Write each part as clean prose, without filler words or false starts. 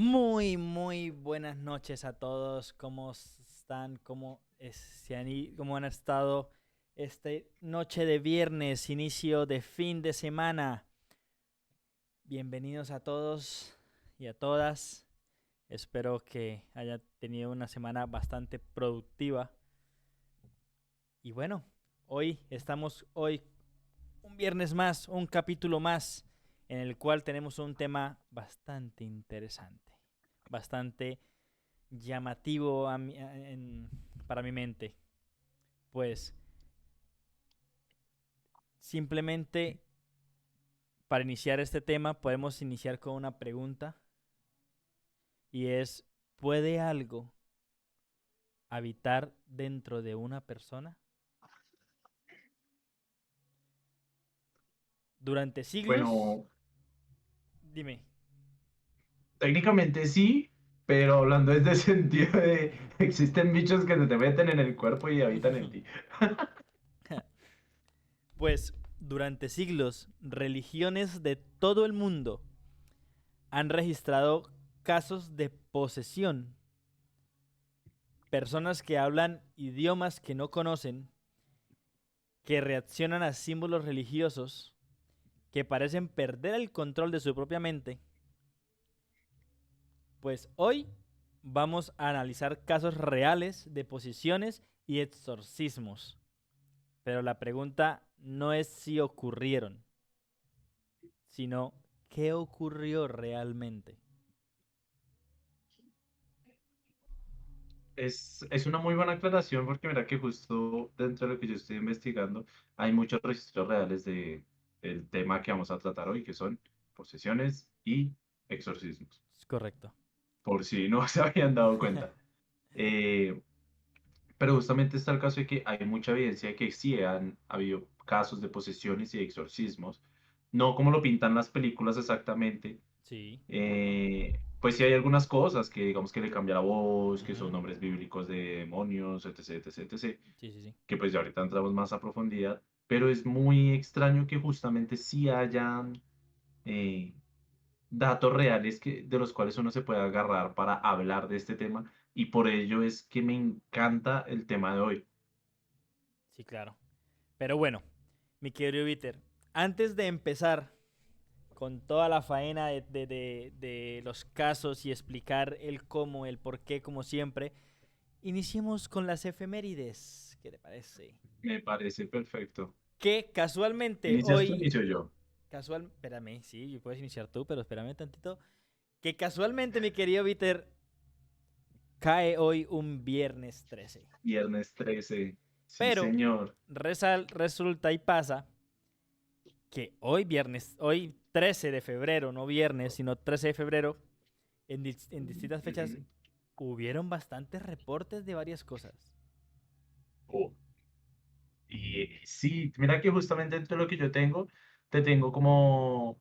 Muy buenas noches a todos. ¿Cómo están? ¿Cómo han estado esta noche de viernes, inicio de fin de semana? Bienvenidos a todos y a todas. Espero que hayan tenido una semana bastante productiva. Y bueno, hoy un viernes más, un capítulo más, en el cual tenemos un tema bastante interesante, bastante llamativo para mi mente. Pues simplemente para iniciar este tema podemos iniciar con una pregunta y es, ¿puede algo habitar dentro de una persona? Durante siglos, Bueno, dime. técnicamente sí, pero hablando desde el sentido de existen bichos que se te meten en el cuerpo y habitan en ti. Pues durante siglos, religiones de todo el mundo han registrado casos de posesión. Personas que hablan idiomas que no conocen, que reaccionan a símbolos religiosos, que parecen perder el control de su propia mente. Pues hoy vamos a analizar casos reales de posesiones y exorcismos. Pero la pregunta no es si ocurrieron, sino qué ocurrió realmente. Es una muy buena aclaración porque mira que justo dentro de lo que yo estoy investigando hay muchos registros reales de el tema que vamos a tratar hoy, que son posesiones y exorcismos, Es correcto. por si no se habían dado cuenta. Eh, pero justamente está el caso de que hay mucha evidencia de que sí han habido casos de posesiones y exorcismos, no como lo pintan las películas exactamente. Sí. Pues sí hay algunas cosas que digamos que le cambia la voz, que son Ujú. nombres bíblicos de demonios, etc, etc, etc, Sí. que pues ya ahorita entramos más a profundidad, pero es muy extraño que justamente sí hayan eh, datos reales de los cuales uno se puede agarrar para hablar de este tema, y por ello es que me encanta el tema de hoy. Sí, claro. Pero bueno, mi querido Viter, antes de empezar con toda la faena de los casos y explicar el cómo, el por qué, como siempre, iniciemos con las efemérides. ¿Qué te parece? Me parece perfecto. Que casualmente ¿Inicias tú, hoy, inicio yo? espérame, sí, puedes iniciar tú, pero espérame tantito. Que casualmente, mi querido Viter, cae hoy un viernes 13. Viernes 13. Sí, Pero señor. resulta y pasa que hoy 13 de febrero, no viernes, sino 13 de febrero, en distintas fechas, Ujú. hubieron bastantes reportes de varias cosas. Oh, y sí, mira que justamente entre lo que yo tengo, te tengo como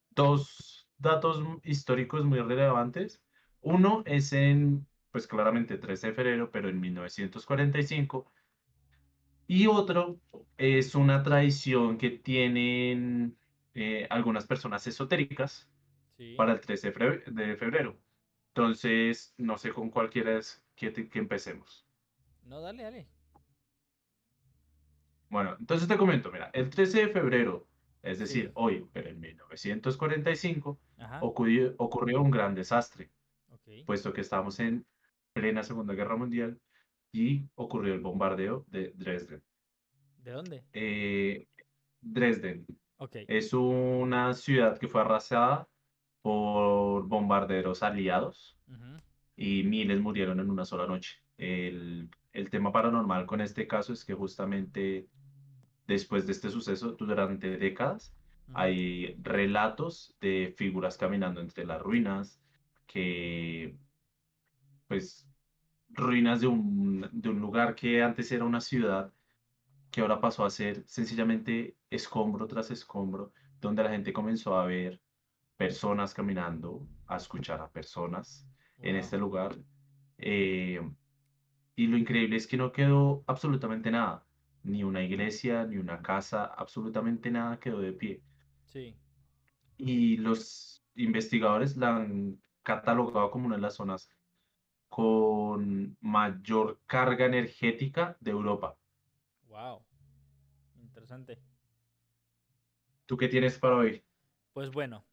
dos datos históricos muy relevantes. Uno es pues claramente 13 de febrero, pero en 1945. Y otro es una tradición que tienen algunas personas esotéricas Sí. para el 13 de febrero. Entonces, no sé con cuál quieras que empecemos. No, dale, dale. Bueno, entonces te comento, mira, el 13 de febrero, es decir, Sí. hoy, pero en 1945, Ajá. ocurrió un gran desastre, Ok. puesto que estábamos en plena Segunda Guerra Mundial y ocurrió el bombardeo de Dresden. ¿De dónde? Eh, Dresden Ok. es una ciudad que fue arrasada por bombarderos aliados Ujú. y miles murieron en una sola noche. El tema paranormal con este caso es que justamente después de este suceso, durante décadas, Ujú. hay relatos de figuras caminando entre las ruinas, que, pues, ruinas de un lugar que antes era una ciudad, que ahora pasó a ser sencillamente escombro tras escombro, donde la gente comenzó a ver personas caminando, a escuchar a personas en Wow. este lugar. eh, y lo increíble es que no quedó absolutamente nada, ni una iglesia, ni una casa, absolutamente nada quedó de pie. Sí. Y los investigadores la han catalogado como una de las zonas con mayor carga energética de Europa. Wow, interesante. ¿Tú qué tienes para hoy? Pues bueno,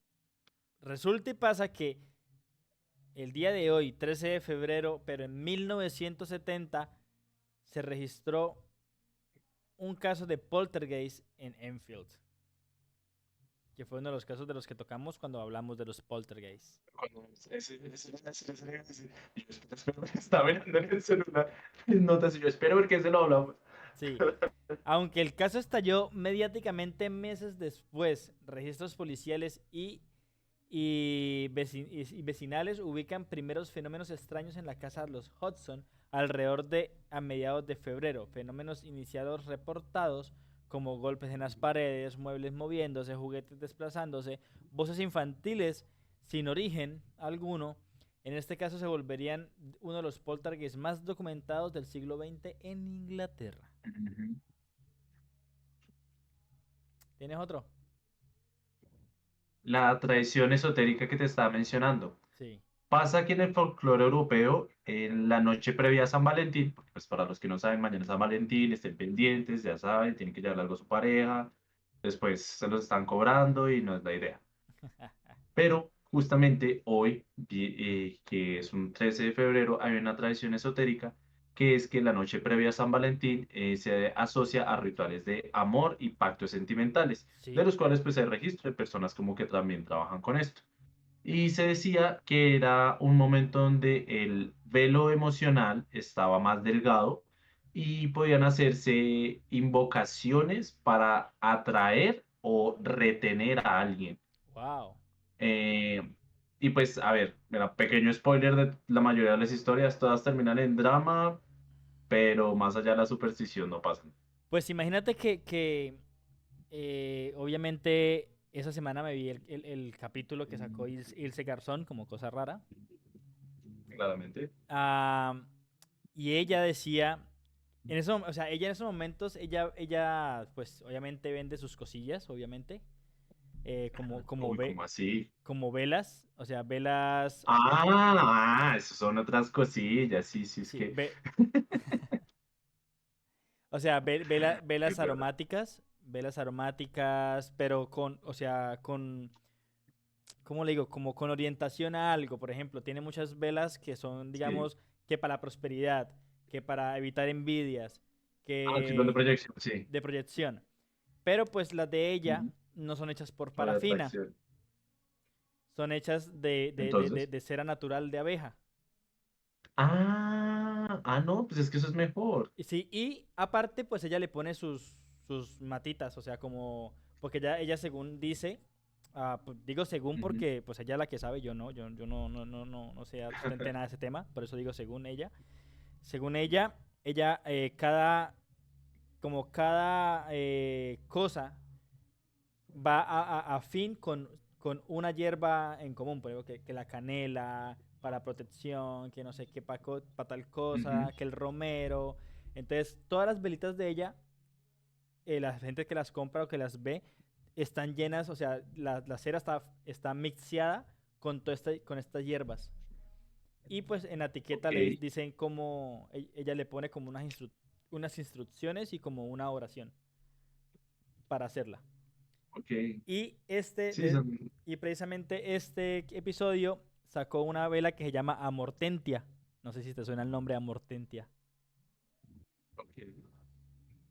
resulta y pasa que el día de hoy, 13 de febrero, pero en 1970, se registró un caso de poltergeist en Enfield, que fue uno de los casos de los que tocamos cuando hablamos de los poltergeists. Yo espero que está mirando en el celular mis notas y yo espero ver que se lo hablamos. Sí, aunque el caso estalló mediáticamente meses después, registros policiales y vecinales ubican primeros fenómenos extraños en la casa de los Hudson alrededor de a mediados de febrero. Fenómenos iniciados reportados como golpes en las paredes, muebles moviéndose, juguetes desplazándose, voces infantiles sin origen alguno. En este caso se volverían uno de los poltergeists más documentados del siglo XX en Inglaterra. Ujú. ¿Tienes otro? La tradición esotérica que te estaba mencionando. Sí. Pasa que en el folclore europeo, en la noche previa a San Valentín, porque pues para los que no saben, mañana es San Valentín, estén pendientes, ya saben, tienen que llevar algo a su pareja, después se los están cobrando y no es la idea. Pero justamente hoy, que es un 13 de febrero, hay una tradición esotérica que es que la noche previa a San Valentín se asocia a rituales de amor y pactos sentimentales, de Sí. los cuales pues hay registro de personas como que también trabajan con esto. Y se decía que era un momento donde el velo emocional estaba más delgado y podían hacerse invocaciones para atraer o retener a alguien. Wow. Eh, y pues, a ver, mira, pequeño spoiler de la mayoría de las historias, todas terminan en drama, pero más allá de la superstición no pasan. Pues imagínate que obviamente esa semana me vi el capítulo que sacó Ilse Garzón como cosa rara. Claramente. Ah, y ella decía, o sea, ella en esos momentos, ella pues obviamente vende sus cosillas, obviamente, Uy, ¿cómo así? como velas, o sea, velas, Esas son otras cosillas, sí, sí, es sí, que... o sea, Es verdad. velas aromáticas, pero o sea, ¿cómo le digo? Como con orientación a algo. Por ejemplo, tiene muchas velas que son, Sí. digamos, que para la prosperidad, que para evitar envidias, Ah, sí, plan de que proyección, sí. de proyección. Pero pues las de ella Ujú. no son hechas por Para parafina, atracción. son hechas Entonces. de cera natural de abeja. No, pues es que eso es mejor. Y sí, y aparte, pues ella le pone sus matitas, o sea, como, porque ella según dice, pues, digo según Ujú. porque pues ella es la que sabe, yo no, yo no sé absolutamente nada de ese tema, por eso digo según ella. Según ella, como cada cosa va a fin con una hierba en común, por ejemplo, que la canela para protección, que no sé qué para tal Ujú. cosa, que el romero. Entonces, todas las velitas de ella, la gente que las compra o que las ve, están llenas, o sea, la cera está mixeada con estas hierbas. Y pues en la etiqueta Ok, le dicen como, ella le pone como unas instrucciones y como una oración para hacerla. ok. Y Sí, son... y precisamente este episodio sacó una vela que se llama Amortentia. No sé si te suena el nombre Amortentia. ok.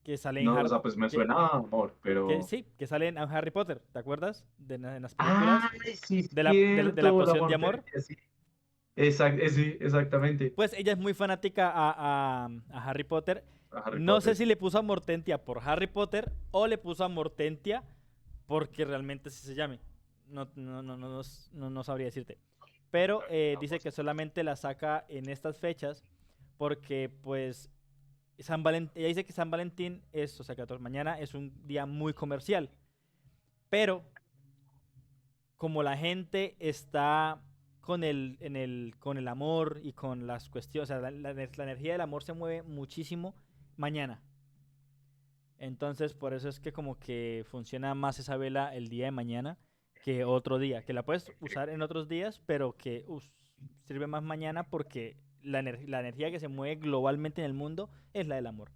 Que sale en No, o sea, pues me suena a amor, pero... sí, que sale en Harry Potter. ¿Te acuerdas? En las películas ¡Ay, sí, es de la cierto! La poción de muerte, amor. sí. Sí, exactamente. Pues ella es muy fanática a Harry Potter. A Harry No sé Potter. si le puso Amortentia por Harry Potter o le puso Amortentia porque realmente así se llame. No sabría decirte. Pero dice que solamente la saca en estas fechas porque pues ella dice que San Valentín es, o sea, 14 mañana es un día muy comercial. Pero como la gente está con el amor y con las cuestiones, o sea, la energía del amor se mueve muchísimo mañana. Entonces, por eso es que como que funciona más esa vela el día de mañana. que otro día, que la puedes usar en otros días, pero que sirve más mañana porque la energía que se mueve globalmente en el mundo es la del amor.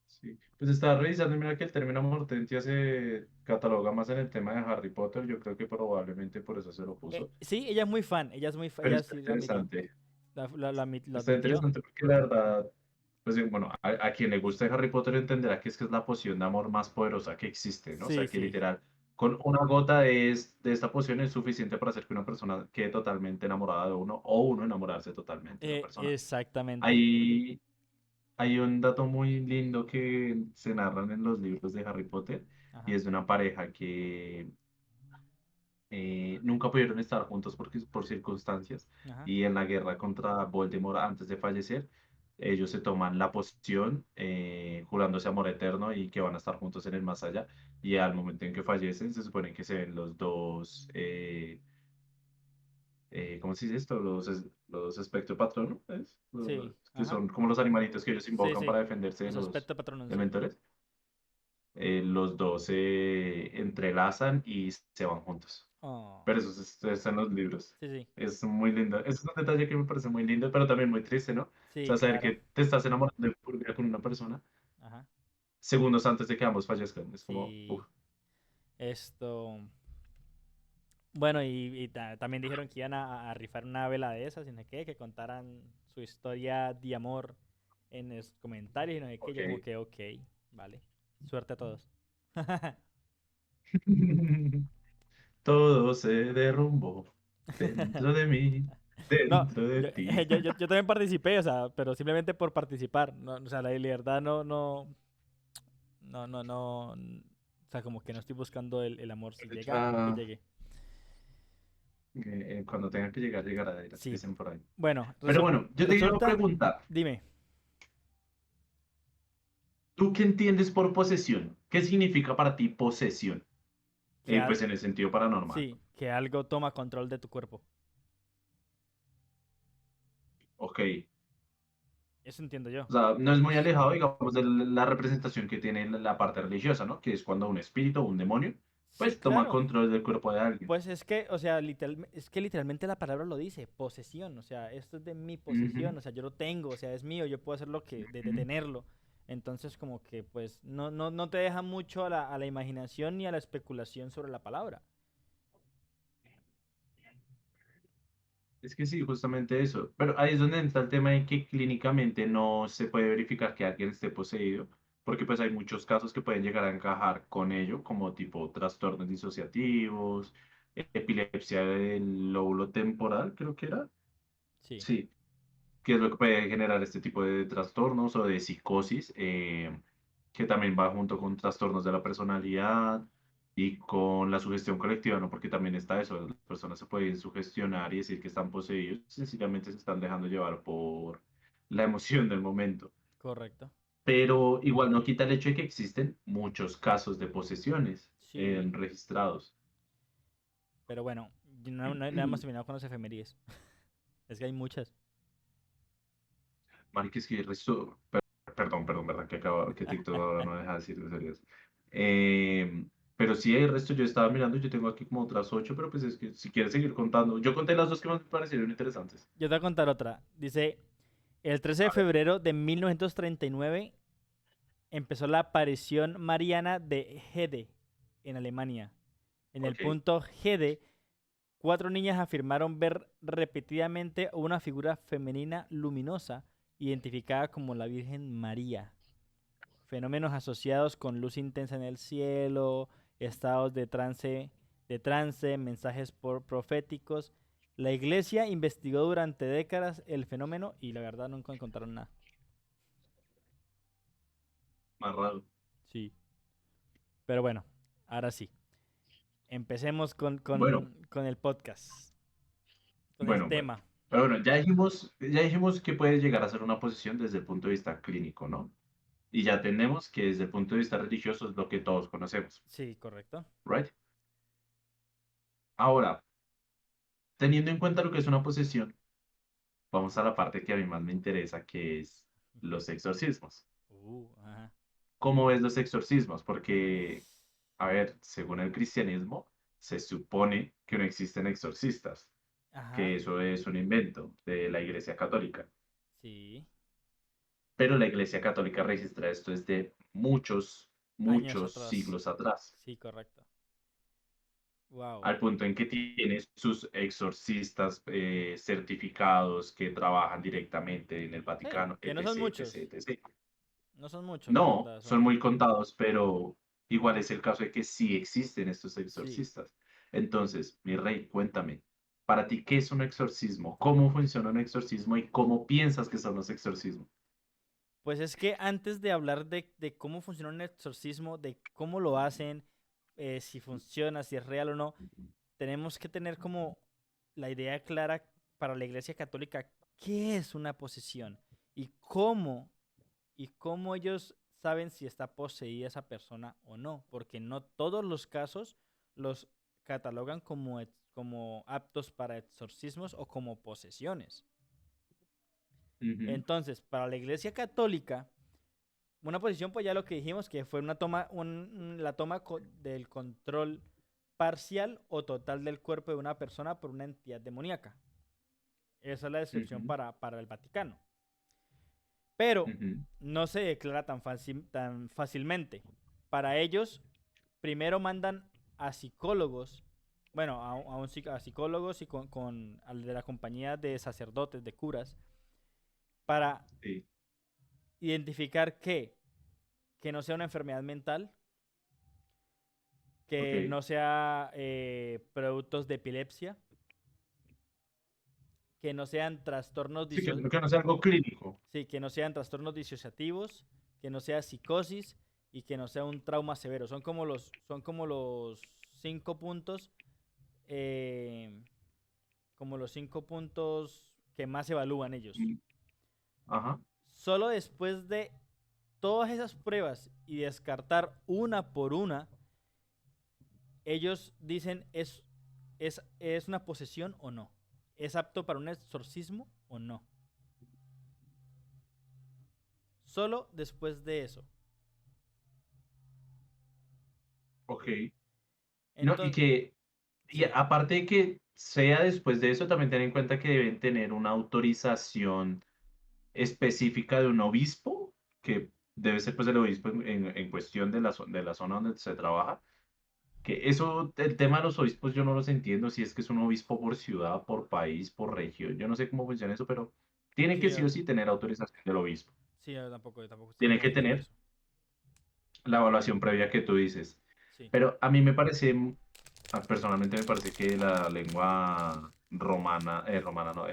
Sí. Pues estaba revisando y mira que el término mortentia se cataloga más en el tema de Harry Potter. Yo creo que probablemente por eso se lo puso. Sí, ella es muy fan, ella es muy Pero ella está sí lo admitió. interesante. Lo Está admitió. interesante porque la verdad, pues bueno, a quien le guste Harry Potter entenderá que es la poción de amor más poderosa que existe, ¿no? O Sí, sea, que sí. literal, con una gota de esta poción es suficiente para hacer que una persona quede totalmente enamorada de uno o uno enamorarse totalmente de una persona. Exactamente. Hay, hay un dato muy lindo que se narran en los libros de Harry Potter y Ajá, es de una pareja que nunca pudieron estar juntos por circunstancias ajá. y en la guerra contra Voldemort antes de fallecer, ellos se toman la poción jurándose amor eterno y que van a estar juntos en el más allá y al momento en que fallecen se supone que se ven los dos, ¿cómo se dice esto? Los espectro patrono, ¿es? Sí, Que ajá. son como los animalitos que ellos Sí, invocan sí. para defenderse de Los los aspectos patronos, sí. dementores. Los dos se entrelazan y se van juntos. Oh, Pero eso está en los libros. sí, sí. Es muy lindo. Es un detalle que me parece muy lindo, pero también muy triste, ¿no? O Sí, sea, saber claro. que te estás enamorando de por vida con una persona Ajá. segundos antes de que ambos fallezcan. Es como, Sí. uff. Esto. Bueno, también dijeron que iban a rifar una vela de esas, y no sé qué, que contaran su historia de amor en los comentarios y no sé qué. Ok. Yo como que, ok, vale. Suerte a todos. Todo se derrumbó dentro de mí, No, dentro de yo, ti. yo también participé, o sea, pero simplemente por participar. No, o sea, la verdad no. O sea, como que no estoy buscando el amor. Si llega, que Ya, llegue. cuando tenga que llegar, llegará, Sí. dicen por ahí. Bueno, Pero bueno, yo te quiero resulta, preguntar, dime, ¿tú qué entiendes por posesión? ¿Qué significa para ti posesión? que Pues en el sentido paranormal. sí, que algo toma control de tu cuerpo. Ok. Eso entiendo yo. O sea, no es muy alejado, digamos, de la representación que tiene la parte religiosa, ¿no? Que es cuando un espíritu o un demonio, Sí, pues toma claro. control del cuerpo de alguien. Pues es que, o sea, es que literalmente la palabra lo dice, posesión, o sea, esto es de mi Ujú, posesión, o sea, yo lo tengo, o sea, es mío, yo puedo hacer lo que, de ujú. tenerlo. Entonces, como que, pues, no te deja mucho a la imaginación ni a la especulación sobre la palabra. Es que sí, justamente eso. Pero ahí es donde entra el tema en que clínicamente no se puede verificar que alguien esté poseído, porque pues hay muchos casos que pueden llegar a encajar con ello, como tipo trastornos disociativos, epilepsia del lóbulo temporal, creo que era. Sí, Sí, que es lo que puede generar este tipo de trastornos o de psicosis, que también va junto con trastornos de la personalidad y con la sugestión colectiva, ¿no? Porque también está eso, las personas se pueden sugestionar y decir que están poseídos, sencillamente se están dejando llevar por la emoción del momento. correcto. Pero igual no quita el hecho de que existen muchos casos de posesiones Sí, registrados. pero bueno, no hemos terminado con los efemeríes. Es que hay muchas. Marica, es que el resto, perdón, verdad, que TikTok ahora no deja de decir groserías. Eh, pero sí, el resto yo estaba mirando, yo tengo aquí como otras 8, pero pues es que si quieres seguir contando, yo conté las dos que más me parecieron interesantes. Yo te voy a contar otra. Dice, el 13 de A ver, febrero de 1939 empezó la aparición mariana de Hede en Alemania. En el ok, punto Hede, cuatro niñas afirmaron ver repetidamente una figura femenina luminosa identificada como la Virgen María. Fenómenos asociados con luz intensa en el cielo, estados de trance, mensajes proféticos. La iglesia investigó durante décadas el fenómeno y la verdad nunca encontraron nada. más raro. Sí. Pero bueno, ahora sí. Empecemos Bueno, con el podcast, con el bueno. tema. Pero bueno, ya dijimos que puede llegar a ser una posición desde el punto de vista clínico, ¿no? Y ya tenemos que desde el punto de vista religioso es lo que todos conocemos, Sí, correcto. ¿right? Ahora, teniendo en cuenta lo que es una posesión, vamos a la parte que a mí más me interesa, que es los exorcismos. Ajá. ¿Cómo ves los exorcismos? Porque a ver, según el cristianismo, se supone que no existen exorcistas, que Ajá, eso es un invento de la Iglesia Católica. sí. Pero la Iglesia Católica registra esto desde muchos, Años muchos atrás. siglos atrás, Sí, correcto. Wow. al punto en que tiene sus exorcistas certificados que trabajan directamente en el Sí, Vaticano, que no son etc, muchos. etc, etc. No son muchos, la No, verdad. son Son. muy contados, pero igual es el caso de que sí existen estos Sí. exorcistas. Entonces, mi rey, cuéntame, para ti, ¿qué es un exorcismo? ¿Cómo funciona un exorcismo y cómo piensas que son los exorcismos? Pues es que antes de hablar de cómo funciona un exorcismo, de cómo lo hacen, si funciona, si es real o no, tenemos que tener como la idea clara para la Iglesia Católica qué es una posesión y cómo ellos saben si está poseída esa persona o no, porque no todos los casos los catalogan como aptos para exorcismos o como posesiones. Ujú, Entonces, para la Iglesia Católica, una posición, pues ya lo que dijimos, que fue una toma, la toma del control parcial o total del cuerpo de una persona por una entidad demoníaca. Esa es la descripción ujú, para el Vaticano. Pero ujú. no se declara tan fácilmente. Para ellos, primero mandan a psicólogos, bueno, a psicólogos y al de la compañía de sacerdotes, de curas, para Sí, identificar que no sea una enfermedad mental, que ok. no sea productos de epilepsia, que no sean trastornos Sí, que no sea algo clínico. sí, que no sean trastornos disociativos, que no sea psicosis y que no sea un trauma severo. Son como los 5 puntos, eh, como los 5 puntos que más evalúan ellos. Mm, ajá. Solo después de todas esas pruebas y descartar una por una, ellos dicen es una posesión o no. ¿Es apto para un exorcismo o no? Solo después de eso. Ok. No, Entonces, y sí, aparte de que sea después de eso, también ten en cuenta que deben tener una autorización específica de un obispo, que debe ser pues el obispo en cuestión de de la zona donde se trabaja. Que eso, el tema de los obispos yo no los entiendo, si es que es un obispo por ciudad, por país, por región, yo no sé cómo funciona eso, pero tiene sí, que sí o sí tener autorización del obispo. sí, yo tampoco estoy Tiene muy que seguro de tener eso. la evaluación previa que tú dices. Sí, Pero a mí me parece, personalmente me parece que la lengua romana no,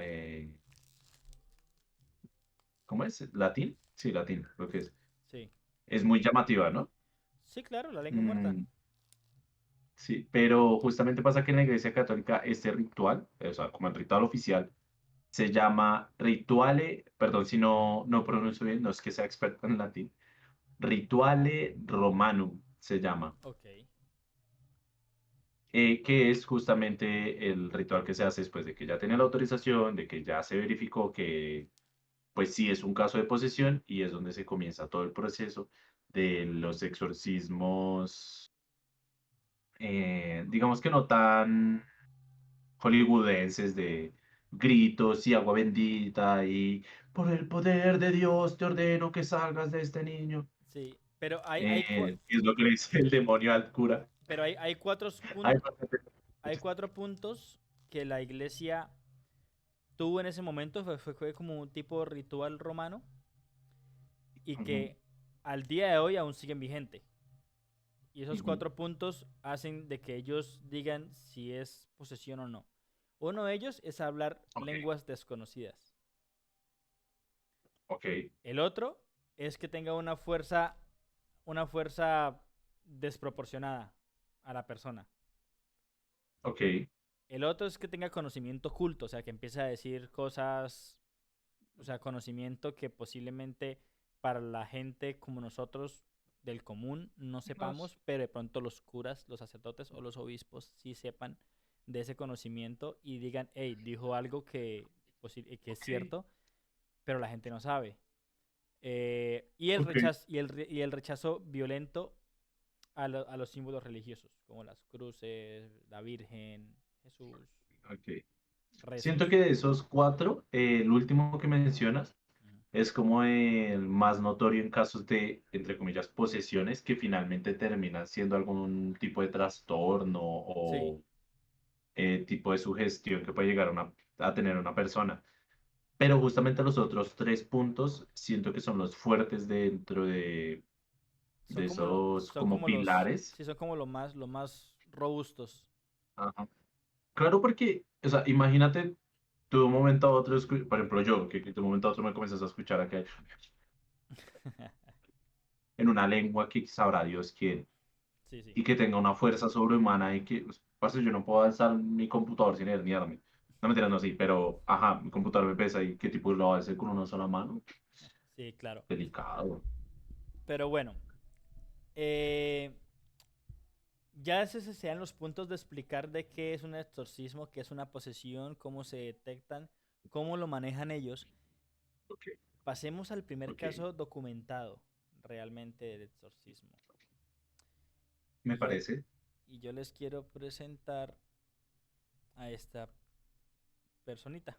¿cómo es? ¿Latín? Sí, latín, creo que es. sí. Es muy llamativa, ¿no? Sí, claro, la lengua muerta. Mm, sí, pero justamente pasa que en la Iglesia Católica este ritual, o sea, como el ritual oficial, se llama rituale, perdón si no pronuncio bien, no es que sea experto en latín, rituale romanum se llama, Ok. que es justamente el ritual que se hace después de que ya tiene la autorización, de que ya se verificó que pues sí es un caso de posesión y es donde se comienza todo el proceso de los exorcismos, digamos que no tan hollywoodenses de gritos y agua bendita y por el poder de Dios te ordeno que salgas de este niño. Sí, pero hay Es lo que le dice el demonio al cura. pero hay cuatro Ay, puntos, hay 4 puntos que la iglesia tuvo en ese momento, fue como un tipo de ritual romano y ujú, que al día de hoy aún siguen vigentes. Y esos ujú, 4 puntos hacen de que ellos digan si es posesión o no. Uno de ellos es hablar ok, lenguas desconocidas. ok, El otro es que tenga una fuerza desproporcionada a la persona. ok, El otro es que tenga conocimiento oculto, o sea, que empiece a decir cosas, o sea, conocimiento que posiblemente para la gente como nosotros del común no nos- sepamos, pero de pronto los curas, los sacerdotes o los obispos sí sepan de ese conocimiento y digan, hey, dijo algo que es ok, cierto, pero la gente no sabe. Y el ok, rechazo, y el rechazo violento a los símbolos religiosos, como las cruces, la Virgen, Jesús, Ok. Siento rezos. que de esos cuatro, el último que mencionas Ujú. es como el más notorio en casos de, entre comillas, posesiones que finalmente terminan siendo algún tipo de trastorno Sí, o tipo de sugestión que puede llegar a tener una persona. Pero justamente los otros tres puntos siento que son los fuertes dentro de esos como pilares. sí, son como los más robustos. Ajá. Claro, porque, o sea, imagínate, tú de un momento a otro, por ejemplo, yo, que de un momento a otro me comienzas a escuchar acá en una lengua que sabrá Dios quién, Sí, sí. y que tenga una fuerza sobrehumana y que, pues, parce, yo no puedo alzar mi computador sin herniarme. No me no, sí, pero, ajá, mi computador me pesa y qué tipo lo va a hacer con una sola mano. Sí, claro. Delicado. Pero bueno, eh, ya esos sean los puntos de explicar de qué es un exorcismo, qué es una posesión, cómo se detectan, cómo lo manejan ellos. Ok, Pasemos al primer ok, caso documentado realmente del exorcismo. me Y yo, parece. y yo les quiero presentar a esta personita.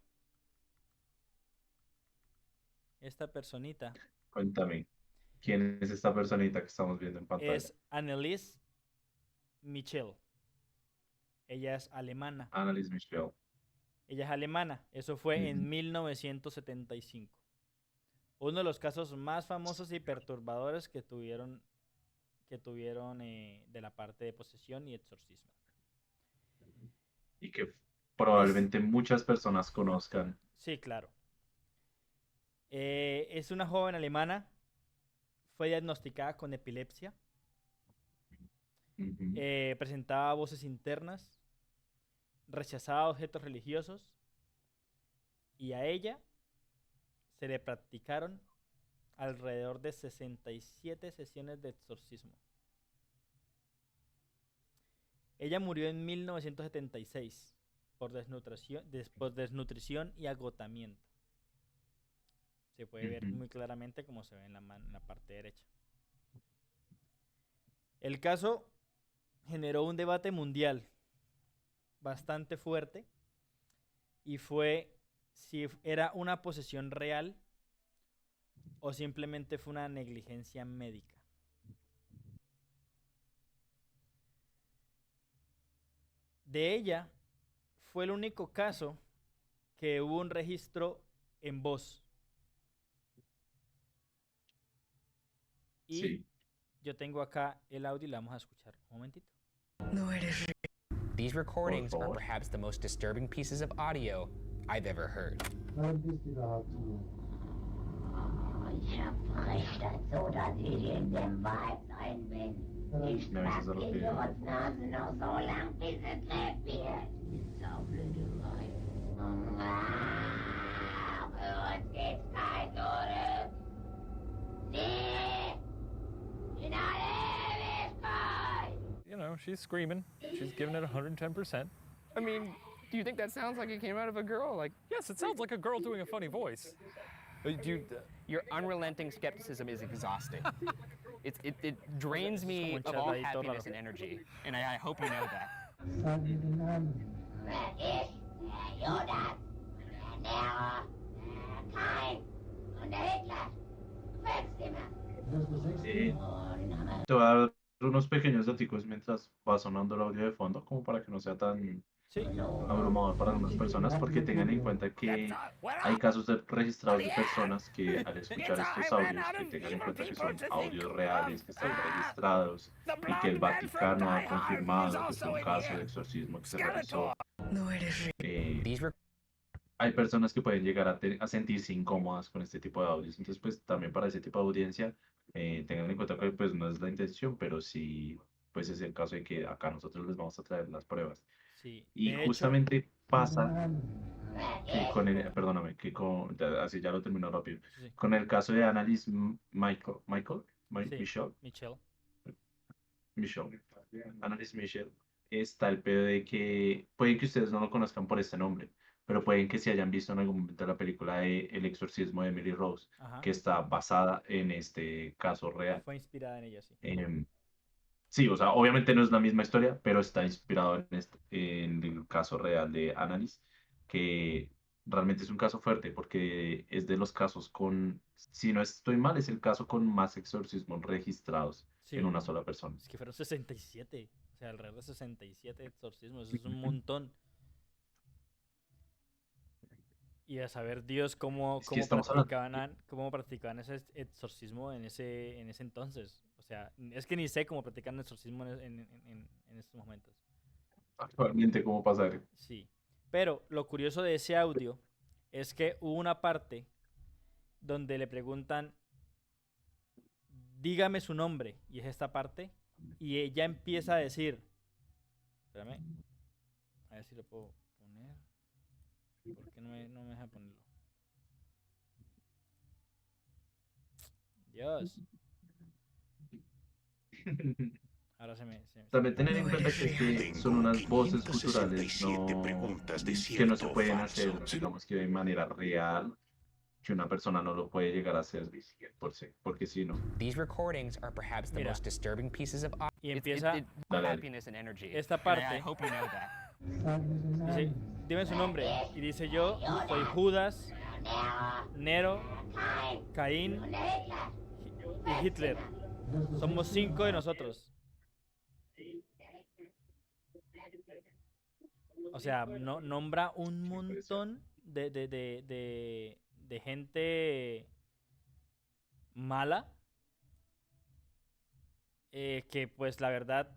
Esta personita Cuéntame, ¿quién es esta personita que estamos viendo en pantalla? es Anneliese Michel. Ella es alemana. Annalise Michel. Ella es alemana. Eso fue Ujú. en 1975. Uno de los casos más famosos y perturbadores que tuvieron de la parte de posesión y exorcismo. Y que Es, probablemente muchas personas conozcan. sí, claro. Es una joven alemana, fue diagnosticada con epilepsia, Ujú. presentaba voces internas, rechazaba objetos religiosos y a ella se le practicaron alrededor de 67 sesiones de exorcismo. Ella murió en 1976 por desnutrición y agotamiento. Se puede ver Ujú. muy claramente como se ve en la parte derecha. El caso generó un debate mundial bastante fuerte y fue si era una posesión real o simplemente fue una negligencia médica. De ella fue el único caso que hubo un registro en voz. Y Sí, yo tengo acá el audio y la vamos a escuchar un momentito. No eres These por recordings are favor. perhaps the most disturbing pieces of audio I've ever heard. Ich verspreche das so, dass ich in dem Wald sein bin. Ich Me avisas pack a lo die que... Nase noch so lang, bis es lebt wird. Die Saublöderei. Für uns geht's kein Zurück. Nie! In alle Ewigkeit! You know, she's screaming. She's giving it 110%. I mean, do you think that sounds like it came out of a girl? Like, Yes, it sounds like a girl doing a funny voice. Do you, your unrelenting skepticism is exhausting. It drains me un of all charladito happiness raro. and energy, and I hope you know that. Wer ist der Judas? Der Nero? Der Kain? Und der Hitler? Eh, te voy a dar unos pequeños datos mientras va sonando el audio de fondo, como para que no sea tan Sí, abrumador para algunas personas, porque tengan en cuenta que hay casos registrados de personas que al escuchar estos audios, que tengan en cuenta que son audios reales, que están registrados y que el Vaticano ha confirmado que fue un caso de exorcismo que se realizó. No eres These Hay personas que pueden llegar a sentirse incómodas con este tipo de audios. Entonces, pues también para ese tipo de audiencia, tengan en cuenta que pues no es la intención, pero sí, pues es el caso de que acá nosotros les vamos a traer las pruebas. sí. Y De hecho, justamente pasa que con el, perdóname, así ya lo termino rápido, sí, sí, con el caso de Annalise sí, Michelle, Michelle. Michelle, Annalise Michelle, está el pedo de que pueden que ustedes no lo conozcan por este nombre, pero pueden que se hayan visto en algún momento la película de El exorcismo de Emily Rose, Ajá. que está basada en este caso real. Fue inspirada en ella, sí. Em, Sí, o sea, obviamente no es la misma historia, pero está inspirado en el caso real de Annalise, que realmente es un caso fuerte porque es de los casos con, si no estoy mal, es el caso con más exorcismos registrados en Sí, una sola persona. es que fueron 67. O sea, alrededor de 67 exorcismos. Eso es un montón. Y a saber Dios Es que estamos hablando. cómo practicaban ese exorcismo en ese entonces. O sea, es que ni sé cómo practican el exorcismo en estos momentos. Actualmente cómo pasar. Sí. Pero lo curioso de ese audio es que hubo una parte donde le preguntan, dígame su nombre. Y es esta parte. Y ella empieza a decir, espérame, a ver si lo puedo poner. ¿Por qué no me deja ponerlo? Dios. Ahora se me También tener olvidó. en cuenta que es que son unas voces guturales que no se pueden hacer, digamos que de manera real, que una persona no lo puede llegar a hacer porque si no. These recordings are perhaps the Mira. most disturbing pieces of Y It's empieza Dale, dale. happiness and energy. esta And I parte. hope you know that. Dice, dime su nombre. Y dice yo, soy Judas, Nero, Caín y Hitler. Somos 5 de nosotros. O sea, nombra un montón de gente mala. Que pues la verdad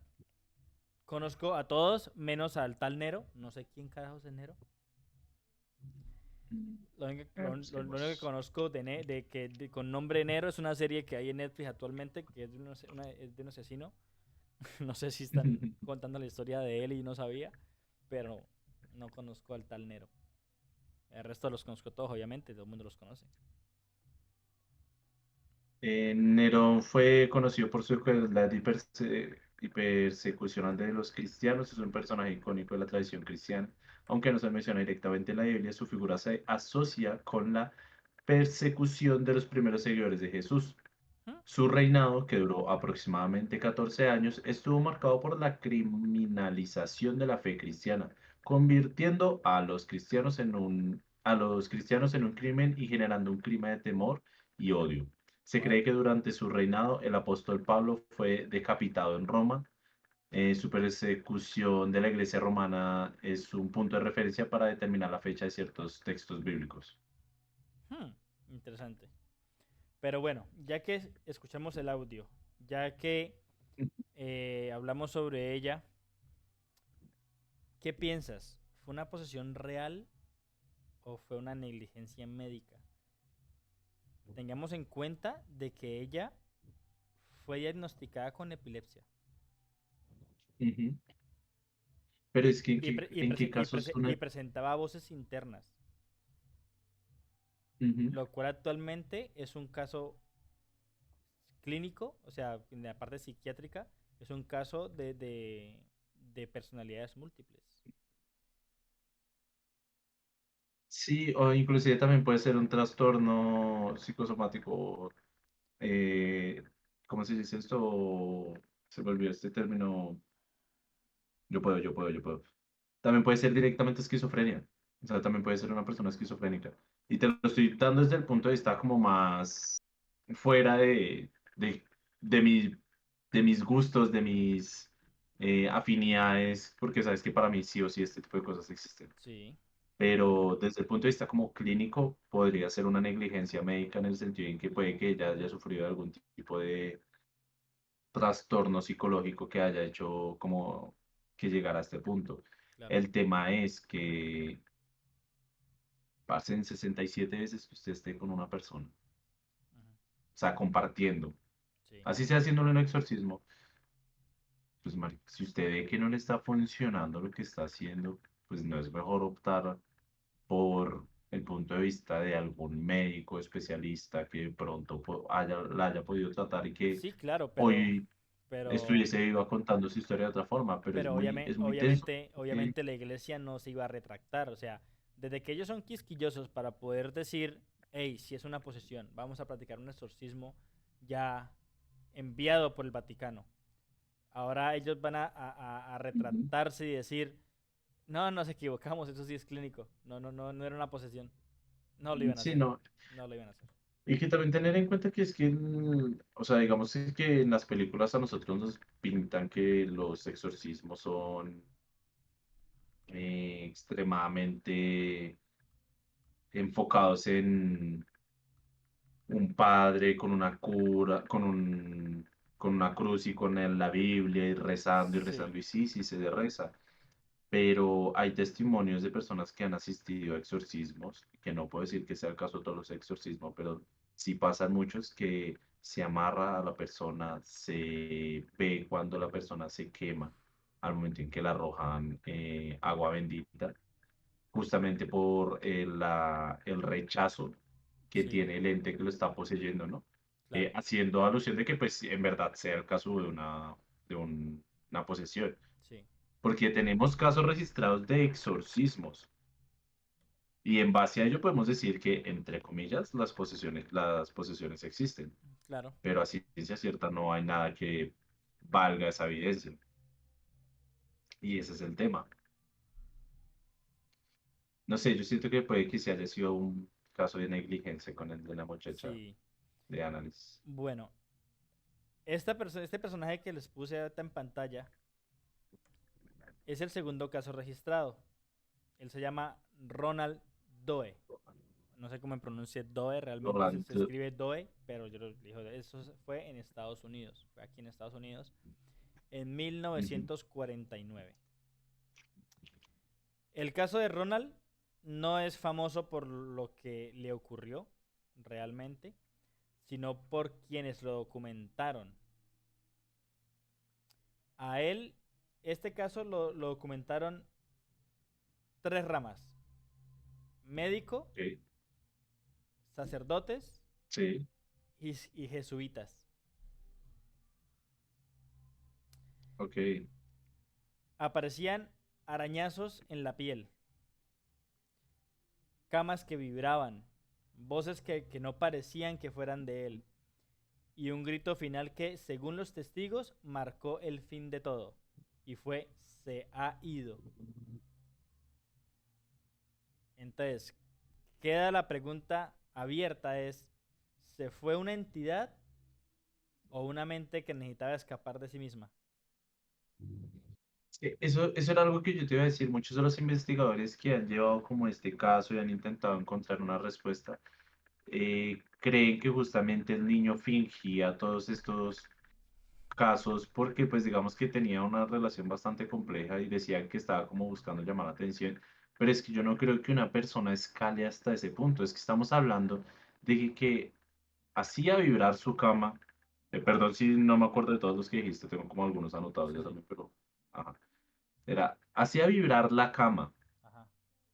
conozco a todos menos al tal Nero. No sé quién carajos es Nero. Lo único, lo único que conozco con nombre Nero es una serie que hay en Netflix actualmente que es es de un asesino. No sé si están contando la historia de él y no sabía, pero no conozco al tal Nero. El resto los conozco todos, obviamente, todo el mundo los conoce. Nerón fue conocido por su crueldad y persecución de los cristianos. Es un personaje icónico de la tradición cristiana. Aunque no se menciona directamente en la Biblia, su figura se asocia con la persecución de los primeros seguidores de Jesús. ¿Mm? Su reinado, que duró aproximadamente 14 años, estuvo marcado por la criminalización de la fe cristiana, convirtiendo a los cristianos en un crimen y generando un clima de temor y odio. Se Wow. cree que durante su reinado el apóstol Pablo fue decapitado en Roma. Su persecución de la iglesia romana es un punto de referencia para determinar la fecha de ciertos textos bíblicos. Interesante. Pero bueno, ya que escuchamos el audio, ya que hablamos sobre ella, ¿qué piensas? ¿Fue una posesión real o fue una negligencia médica? Tengamos en cuenta de que ella fue diagnosticada con epilepsia Ujú. Pero es que y, pre- y en qué prese- y casos prese- y una... presentaba voces internas, Ujú. lo cual actualmente es un caso clínico, o sea, en la parte psiquiátrica, es un caso de personalidades múltiples. Sí, o inclusive también puede ser un trastorno psicosomático. eh, ¿Cómo se dice esto? Se me olvidó este término. Yo puedo. También puede ser directamente esquizofrenia. O sea, también puede ser una persona esquizofrénica. Y te lo estoy dando desde el punto de vista como más fuera de, de, mi- de mis gustos, de mis afinidades, porque sabes que para mí sí o sí este tipo de cosas existen. Sí, Pero desde el punto de vista como clínico, podría ser una negligencia médica en el sentido en que puede que ella haya sufrido algún tipo de trastorno psicológico que haya hecho como que llegara a este punto. claro. El tema es que pasen 67 veces que usted esté con una persona, Ujú, o sea, compartiendo, sí, así sea haciéndole un exorcismo, pues si usted ve que no le está funcionando lo que está haciendo, pues no es mejor optar por el punto de vista de algún médico especialista que de pronto la haya podido tratar y que sí, claro, hoy pero, estuviese iba contando su historia de otra forma, pero pero es muy tenso. porque- obviamente la iglesia no se iba a retractar, o sea, desde que ellos son quisquillosos para poder decir, hey, si es una posesión, vamos a practicar un exorcismo ya enviado por el Vaticano. ahora ellos van a Ujú. retratarse y decir, no, nos equivocamos, eso sí es clínico. No, no, no, no era una posesión. No lo iban a Sí, hacer. no. No lo iban a hacer. Y que también tener en cuenta que es que, o sea, digamos que en las películas a nosotros nos pintan que los exorcismos son extremadamente enfocados en un padre con una cura, con una cruz y con la Biblia y Sí, rezando, y sí, sí se reza. Pero hay testimonios de personas que han asistido a exorcismos, que no puedo decir que sea el caso de todos los exorcismos, pero sí pasan muchos que se amarra a la persona, se ve cuando la persona se quema al momento en que la arrojan agua bendita, justamente por el rechazo que sí, tiene el ente que lo está poseyendo, ¿no? claro. Haciendo alusión de que pues en verdad sea el caso de una posesión, Sí, porque tenemos casos registrados de exorcismos y en base a ello podemos decir que, entre comillas, las posesiones existen, claro. pero a ciencia cierta no hay nada que valga esa evidencia. Y ese es el tema. No sé, yo siento que puede que se haya sido un caso de negligencia con el de la muchacha Sí. de análisis. Bueno, este personaje que les puse ahorita en pantalla es el segundo caso registrado. Él se llama Ronald Doe. No sé cómo se pronuncia Doe, realmente se Rolando, escribe Doe, pero yo lo digo, eso fue en Estados Unidos, fue aquí en Estados Unidos, en ujú, 1949. El caso de Ronald no es famoso por lo que le ocurrió realmente, sino por quienes lo documentaron. A él, este caso lo documentaron tres ramas: médico, ok, sacerdotes sí, y jesuitas. ok, Aparecían arañazos en la piel, camas que vibraban, voces que no parecían que fueran de él, y un grito final que, según los testigos, marcó el fin de todo, y fue: se ha ido. Entonces, queda la pregunta abierta, es: ¿se fue una entidad o una mente que necesitaba escapar de sí misma? Eso era algo que yo te iba a decir. Muchos de los investigadores que han llevado como este caso y han intentado encontrar una respuesta, creen que justamente el niño fingía todos estos casos porque pues digamos que tenía una relación bastante compleja y decían que estaba como buscando llamar la atención, pero es que yo no creo que una persona escale hasta ese punto. Es que estamos hablando de que hacía vibrar su cama. Perdón si no me acuerdo de todos los que dijiste, tengo como algunos anotados Sí, ya sí. también, pero ajá. Hacía vibrar la cama, Ajá.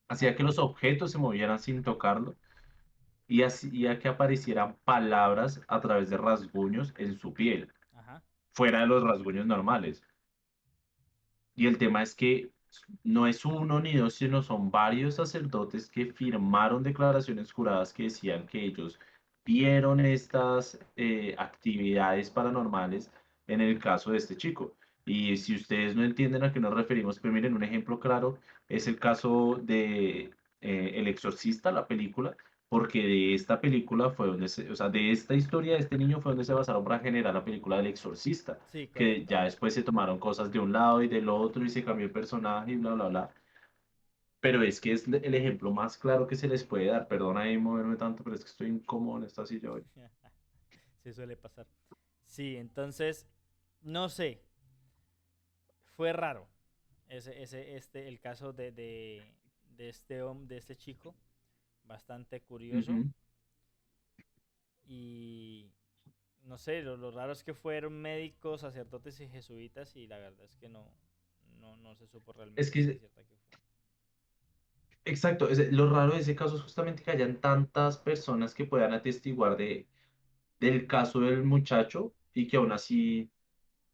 hacía que los objetos se movieran sin tocarlo y hacía que aparecieran palabras a través de rasguños en su piel, Ajá. fuera de los rasguños normales. Y el tema es que no es uno ni dos, sino son varios sacerdotes que firmaron declaraciones juradas que decían que ellos vieron estas actividades paranormales en el caso de este chico. Y si ustedes no entienden a qué nos referimos, pues miren, un ejemplo claro es el caso de El Exorcista, la película, porque de esta película fue donde o sea, de esta historia de este niño fue donde se basaron para generar la película del Exorcista, Sí, que correcto. ya después se tomaron cosas de un lado y del otro y se cambió el personaje y bla, bla, bla. Pero es que es el ejemplo más claro que se les puede dar. Perdona ahí moverme tanto, pero es que estoy incómodo en esta silla hoy. Sí, suele pasar. Sí, entonces, no sé, fue raro el caso de este chico, bastante curioso. Ujú. Y no sé, lo raro es que fueron médicos, sacerdotes y jesuitas, y la verdad es que no se supo Es realmente a ciencia que, cierta qué fue. exacto, lo raro de ese caso es justamente que hayan tantas personas que puedan atestiguar del caso del muchacho y que aún así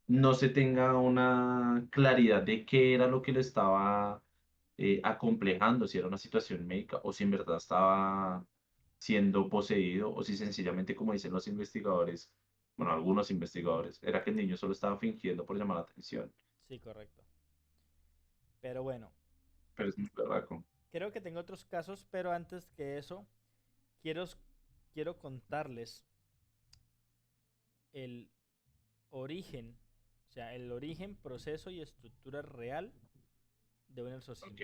no se tenga una claridad de qué era lo que le estaba acomplejando, si era una situación médica o si en verdad estaba siendo poseído o si sencillamente, como dicen los investigadores, bueno, algunos investigadores, era que el niño solo estaba fingiendo por llamar la atención. Sí, correcto. Pero bueno, Pero es muy berraco. creo que tengo otros casos, pero antes que eso, quiero, quiero contarles el origen, o sea, el origen, proceso y estructura real de un exorcismo. Ok,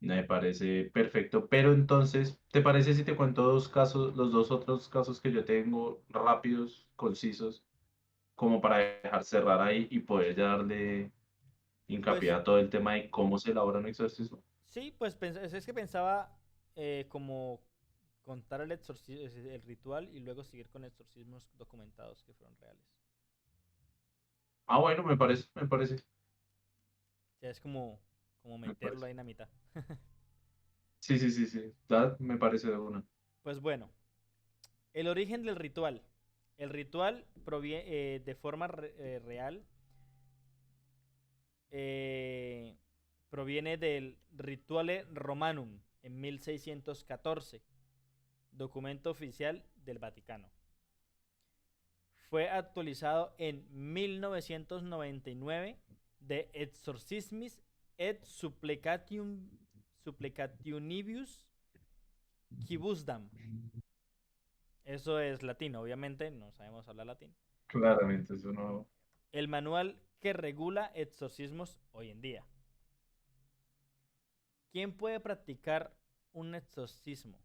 me parece perfecto. Pero entonces, ¿te parece si te cuento dos casos, los dos otros casos que yo tengo, rápidos, concisos, como para dejar cerrar ahí y poder ya darle hincapié Pues a todo el tema de cómo se elabora un exorcismo? sí, pues es que pensaba como contar el ritual y luego seguir con exorcismos documentados que fueron reales. Ah, bueno, me parece, O sea, es como me meterlo parece. ahí en la mitad. Sí, sí, sí, sí, me parece de una. Pues bueno, el origen del ritual. El ritual proviene de forma real, eh, proviene del Rituale Romanum en 1614, documento oficial del Vaticano. Fue actualizado en 1999 de Exorcismis et Supplicationibus Quibusdam. Eso es latino, obviamente, no sabemos hablar latín. Claramente, eso no. El manual que regula exorcismos hoy en día. ¿Quién puede practicar un exorcismo?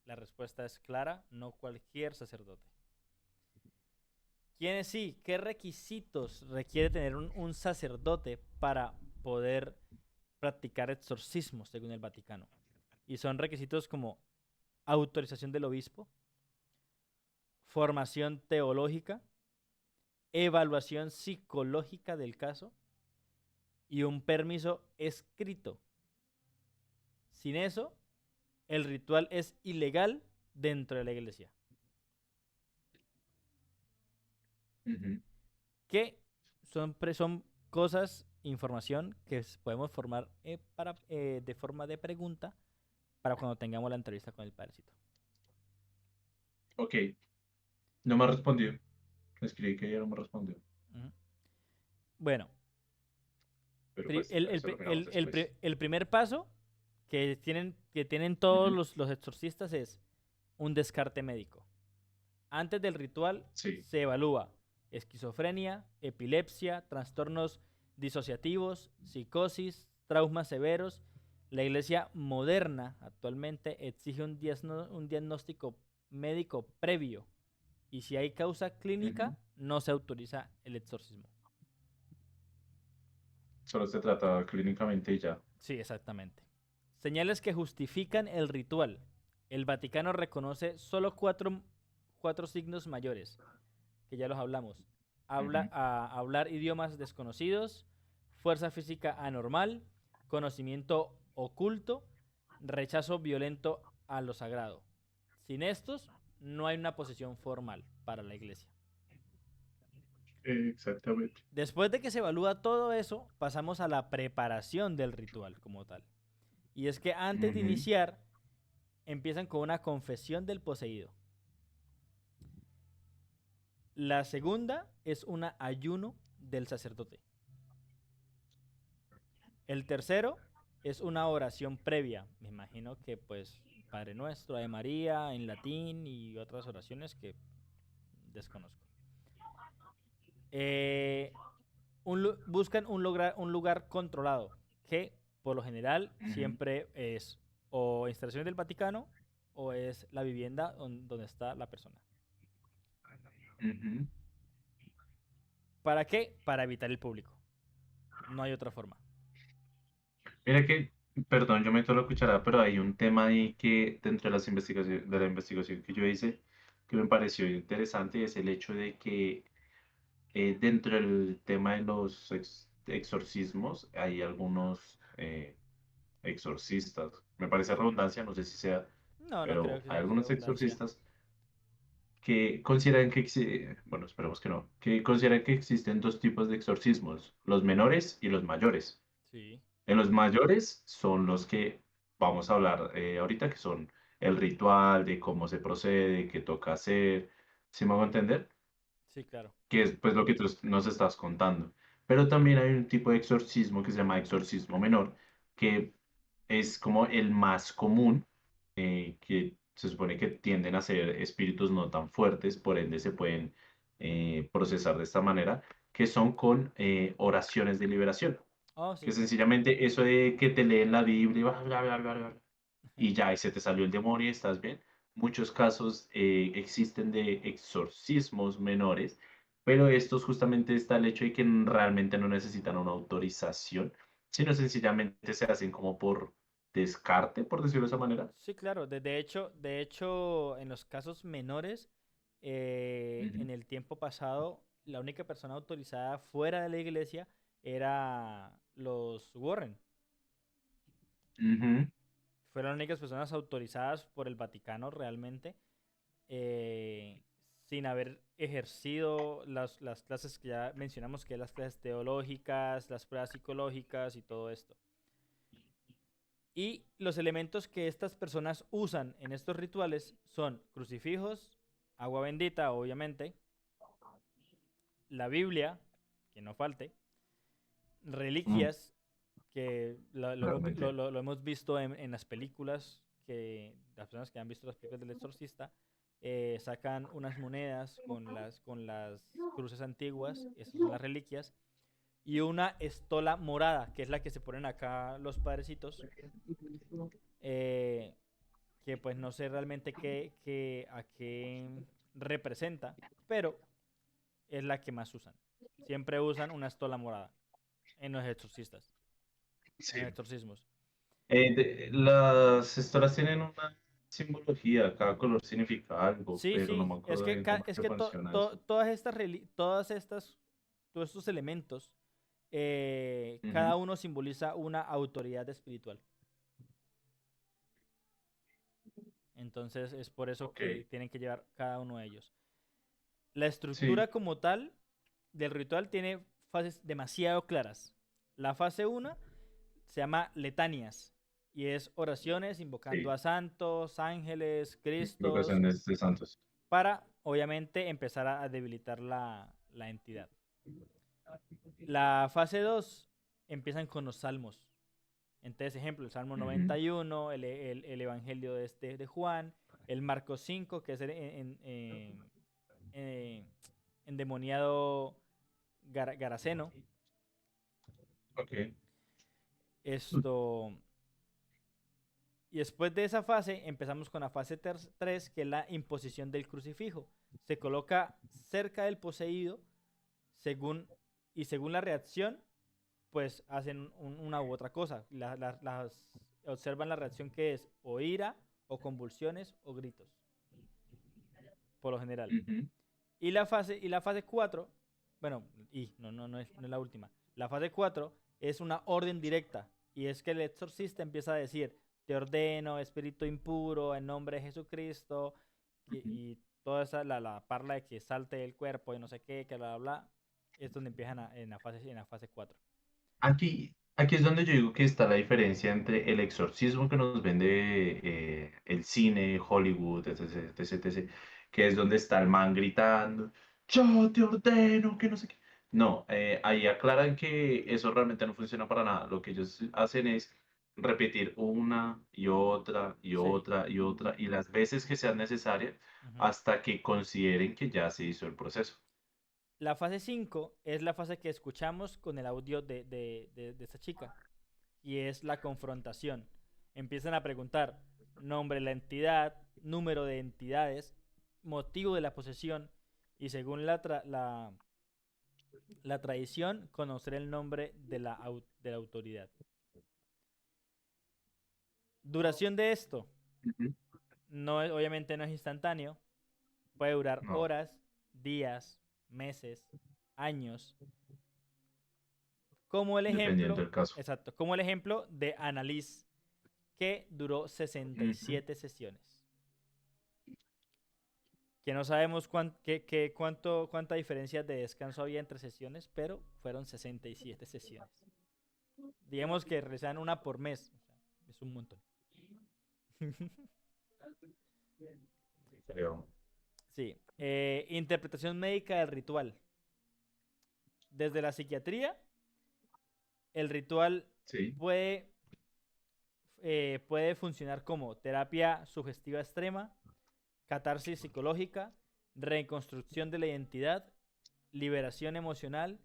La respuesta es clara, no cualquier sacerdote. ¿Quiénes sí? ¿Qué requisitos requiere tener un sacerdote para poder practicar exorcismos según el Vaticano? Y son requisitos como autorización del obispo, formación teológica, evaluación psicológica del caso y un permiso escrito. Sin eso, el ritual es ilegal dentro de la iglesia. Ujú. Que son cosas, información que podemos formar de forma de pregunta para cuando tengamos la entrevista con el padrecito. Ok, no me ha respondido. Escribí que ella no me respondió, Ujú. Bueno, pero pues eso lo miramos después. el primer paso que tienen todos Ujú. los exorcistas es un descarte médico. Antes del ritual Sí. se evalúa esquizofrenia, epilepsia, trastornos disociativos, psicosis, traumas severos. La iglesia moderna actualmente exige un diagnóstico médico previo y si hay causa Ujú. clínica no se autoriza el exorcismo. Solo se trata clínicamente y ya. Sí, exactamente. Señales que justifican el ritual. El Vaticano reconoce solo cuatro signos mayores, que ya los hablamos. Ujú. Hablar idiomas desconocidos, fuerza física anormal, conocimiento oculto, rechazo violento a lo sagrado. Sin estos, no hay una posición formal para la iglesia. Exactamente. Después de que se evalúa todo eso, pasamos a la preparación del ritual como tal. Y es que antes de Ujú. iniciar, empiezan con una confesión del poseído. La segunda es un ayuno del sacerdote. El tercero es una oración previa. Me imagino que pues Padre Nuestro, Ave María, en latín y otras oraciones que desconozco. Eh, buscan un lugar controlado, que por lo general Ujú. siempre es o instalaciones del Vaticano o es la vivienda donde está la persona. Ujú. ¿Para qué? Para evitar el público. No hay otra forma. Mira que, perdón, yo meto la cuchara, pero hay un tema ahí que dentro de las investigaciones, de la investigación que yo hice, que me pareció interesante, y es el hecho de que dentro del tema de los exorcismos hay algunos exorcistas. Me parece redundancia, no sé si sea, No, no creo pero que hay sea algunos redundancia. exorcistas que consideran que, bueno, esperemos que no, que consideran que existen dos tipos de exorcismos, los menores y los mayores. Sí. En los mayores son los que vamos a hablar ahorita, que son el ritual, de cómo se procede, qué toca hacer, ¿sí me hago entender? Sí, claro. Que es pues lo que tú nos estás contando. Pero también hay un tipo de exorcismo que se llama exorcismo menor, que es como el más común, que se supone que tienden a ser espíritus no tan fuertes, por ende se pueden procesar de esta manera, que son con oraciones de liberación, Oh, que sí. sencillamente eso de que te leen la Biblia y bla, bla, bla, bla, bla, y ya, y se te salió el demonio y estás bien. Muchos casos existen de exorcismos menores, pero estos justamente está el hecho de que realmente no necesitan una autorización, sino sencillamente se hacen como por descarte, por decirlo de esa manera. Sí, claro. De hecho, en los casos menores, Ujú, en el tiempo pasado, la única persona autorizada fuera de la iglesia era los Warren. ujú, Fueron las únicas personas autorizadas por el Vaticano realmente, eh, sin haber ejercido las clases que ya mencionamos, que es las clases teológicas, las pruebas psicológicas y todo esto. Y los elementos que estas personas usan en estos rituales son crucifijos, agua bendita, obviamente, la Biblia, que no falte, mm, reliquias, que realmente. lo hemos visto en las películas, que las personas que han visto las películas del exorcista sacan unas monedas con las cruces antiguas, esas son las reliquias, y una estola morada, que es la que se ponen acá los padrecitos, eh, que pues no sé realmente a qué representa, pero es la que más usan. Siempre usan una estola morada en los exorcistas, en Sí. los exorcismos. Las historias tienen una simbología, cada color significa algo, Sí, pero no sí, me acuerdo bien cómo es es que que funciona eso. todos estos elementos, Ujú, cada uno simboliza una autoridad espiritual. Entonces es por eso ok, que tienen que llevar cada uno de ellos. La sí, estructura como tal del ritual tiene fases demasiado claras. La fase 1 se llama letanias y es oraciones invocando sí, a santos, ángeles, cristos, invocaciones de santos. para obviamente empezar a debilitar la entidad. La fase 2 empiezan con los salmos. Entonces, ejemplo, el Salmo Ujú, 91, el Evangelio de Juan, el Marcos 5, que es el eh, endemoniado Garaceno. ok, Esto. Y después de esa fase, empezamos con la fase 3, que es la imposición del crucifijo. Se coloca cerca del poseído según, y según la reacción, pues hacen una u otra cosa. Observan la reacción que es o ira, o convulsiones, o gritos, por lo general. ujú, Y la fase 4, bueno, no es la última. La fase 4 es una orden directa. Y es que el exorcista empieza a decir, te ordeno, espíritu impuro, en nombre de Jesucristo, ujú. y toda esa, la parla de que salte del cuerpo y no sé qué, que bla, bla, bla, es donde empiezan en la fase 4. Aquí es donde yo digo que está la diferencia entre el exorcismo que nos vende el cine, Hollywood, etc, etc, etc, que es donde está el man gritando, yo te ordeno, que no sé qué. No, ahí aclaran que eso realmente no funciona para nada. Lo que ellos hacen es repetir una y otra y Sí. otra y otra y las veces que sean necesarias Ujú. hasta que consideren que ya se hizo el proceso. La fase 5 es la fase que escuchamos con el audio de esta chica. Y es la confrontación. Empiezan a preguntar nombre de la entidad, número de entidades, motivo de la posesión y según la tradición, conocer el nombre de la autoridad. Duración de esto, Ujú. obviamente no es instantáneo, puede durar No, horas, días, meses, años, como el dependiendo ejemplo, del caso. exacto, como el ejemplo de Annalise, que duró Ujú. 67 sesiones. Que no sabemos cuánta diferencia de descanso había entre sesiones, pero fueron 67 sesiones. Digamos que realizan una por mes, o sea, es un montón. Creo. Sí. Interpretación médica del ritual. Desde la psiquiatría, el ritual Sí. puede, puede funcionar como terapia sugestiva extrema, catarsis psicológica, reconstrucción de la identidad, liberación emocional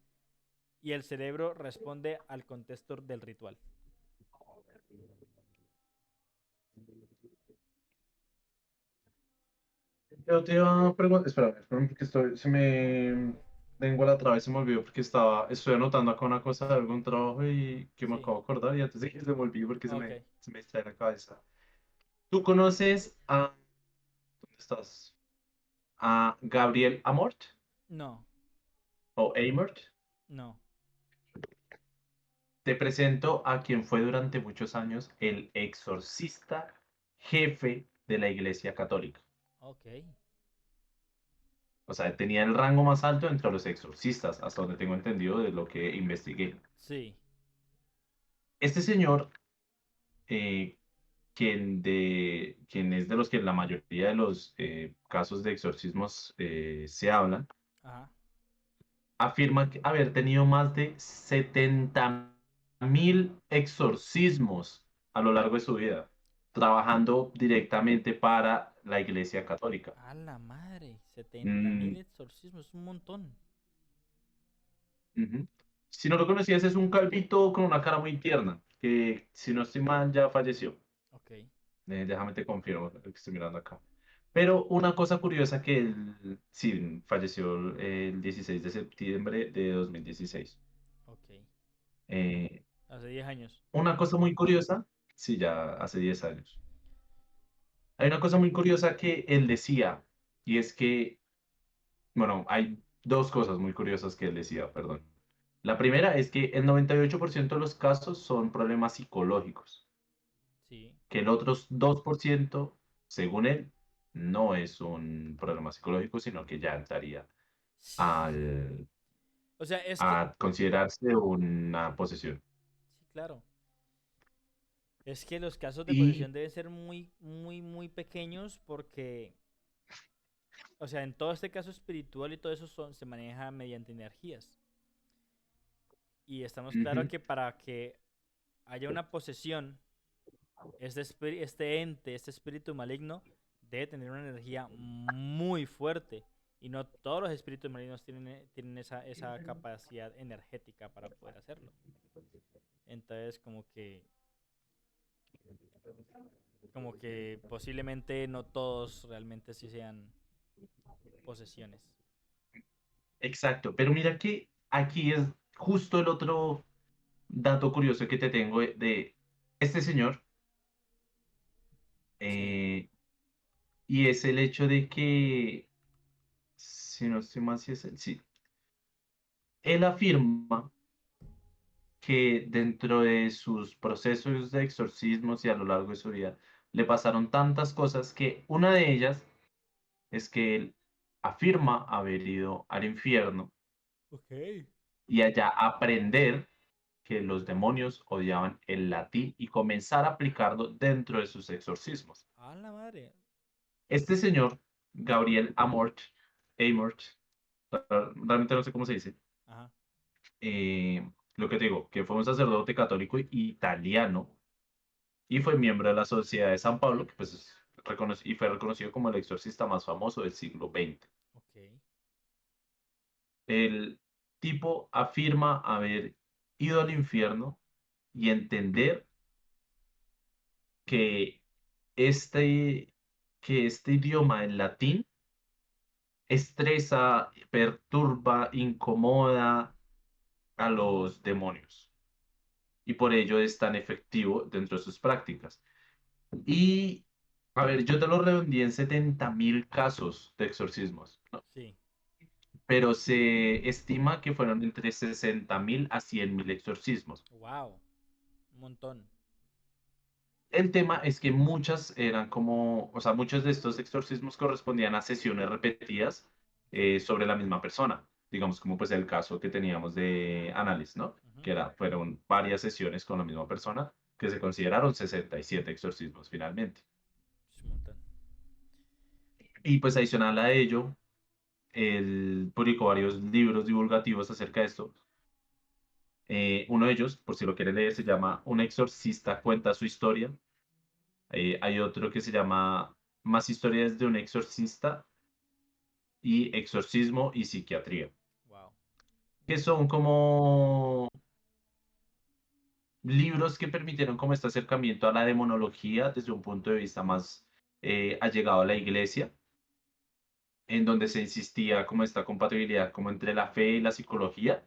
y el cerebro responde al contexto del ritual. Yo te iba a preguntar, espérame, porque se me tengo la traba y se me olvidó porque estoy anotando acá una cosa de algún trabajo y que me Sí, acabo de acordar y antes de que se me olvide porque ok. se me distrae la cabeza. ¿Tú conoces dónde estás? A Gabriel Amort No, o Amort? no. Te presento a quien fue durante muchos años el exorcista jefe de la Iglesia Católica. Ok. O sea, tenía el rango más alto entre los exorcistas, hasta donde tengo entendido de lo que investigué. Sí. Este señor, eh, quien es de los que la mayoría de los casos de exorcismos se hablan, Ajá. afirma haber tenido más de 70.000 exorcismos a lo largo de su vida, trabajando directamente para la Iglesia Católica. A la madre. 70.000 Mm, exorcismos, es un montón. ujú. Si no lo conocías, es un calvito con una cara muy tierna, que si no estoy mal ya falleció. Ok. Déjame te confirmo lo que estoy mirando acá. Pero una cosa curiosa que él, sí, falleció el 16 de septiembre de 2016. Ok. Eh, Hace 10 años. una cosa muy curiosa, sí, ya hace 10 años. Hay una cosa muy curiosa que él decía, y es que, bueno, hay dos cosas muy curiosas que él decía, perdón. La primera es que el 98% de los casos son problemas psicológicos, Sí. que el otro 2%, según él, no es un problema psicológico, sino que ya entraría al, O sea, es que, a considerarse una posesión. sí, claro. Es que los casos de Y posesión deben ser muy, muy, muy pequeños porque, o sea, en todo este caso espiritual y todo eso se maneja mediante energías. Y estamos claros ujú, que para que haya una posesión, este ente, este espíritu maligno, debe tener una energía muy fuerte. Y no todos los espíritus malignos tienen esa capacidad energética para poder hacerlo. Entonces, como que posiblemente no todos realmente sí sean posesiones. exacto, pero mira que aquí es justo el otro dato curioso que te tengo de este señor, Sí, eh, y es el hecho de que, si no estoy mal, si es él, sí, él afirma que dentro de sus procesos de exorcismos y a lo largo de su vida le pasaron tantas cosas que una de ellas es que él afirma haber ido al infierno ok. y allá aprender que los demonios odiaban el latín y comenzar a aplicarlo dentro de sus exorcismos. A la madre. Este señor, Gabriel Amort, realmente no sé cómo se dice, Ajá. lo que te digo, que fue un sacerdote católico italiano y fue miembro de la Sociedad de San Pablo, que pues y fue reconocido como el exorcista más famoso del siglo XX. Ok. El tipo afirma haber ido al infierno y entender que este, que este idioma, el latín, estresa, perturba, incomoda a los demonios y por ello es tan efectivo dentro de sus prácticas. Y, a ver, yo te lo redondeé en 70.000 casos de exorcismos, ¿no? Sí. Pero se estima que fueron entre 60.000 a 100.000 exorcismos. Wow. Un montón. El tema es que muchas eran como, o sea, muchos de estos exorcismos correspondían a sesiones repetidas sobre la misma persona. Digamos, como pues el caso que teníamos de Annalise, ¿no? Ujú. Que fueron varias sesiones con la misma persona que se consideraron 67 exorcismos finalmente. Es un montón. Y pues adicional a ello, él publicó varios libros divulgativos acerca de esto. Uno de ellos, por si lo quiere leer, se llama Un exorcista cuenta su historia. Hay otro que se llama Más historias de un exorcista y Exorcismo y psiquiatría, Wow. que son como libros que permitieron como este acercamiento a la demonología desde un punto de vista más allegado a la iglesia, en donde se insistía como esta compatibilidad como entre la fe y la psicología,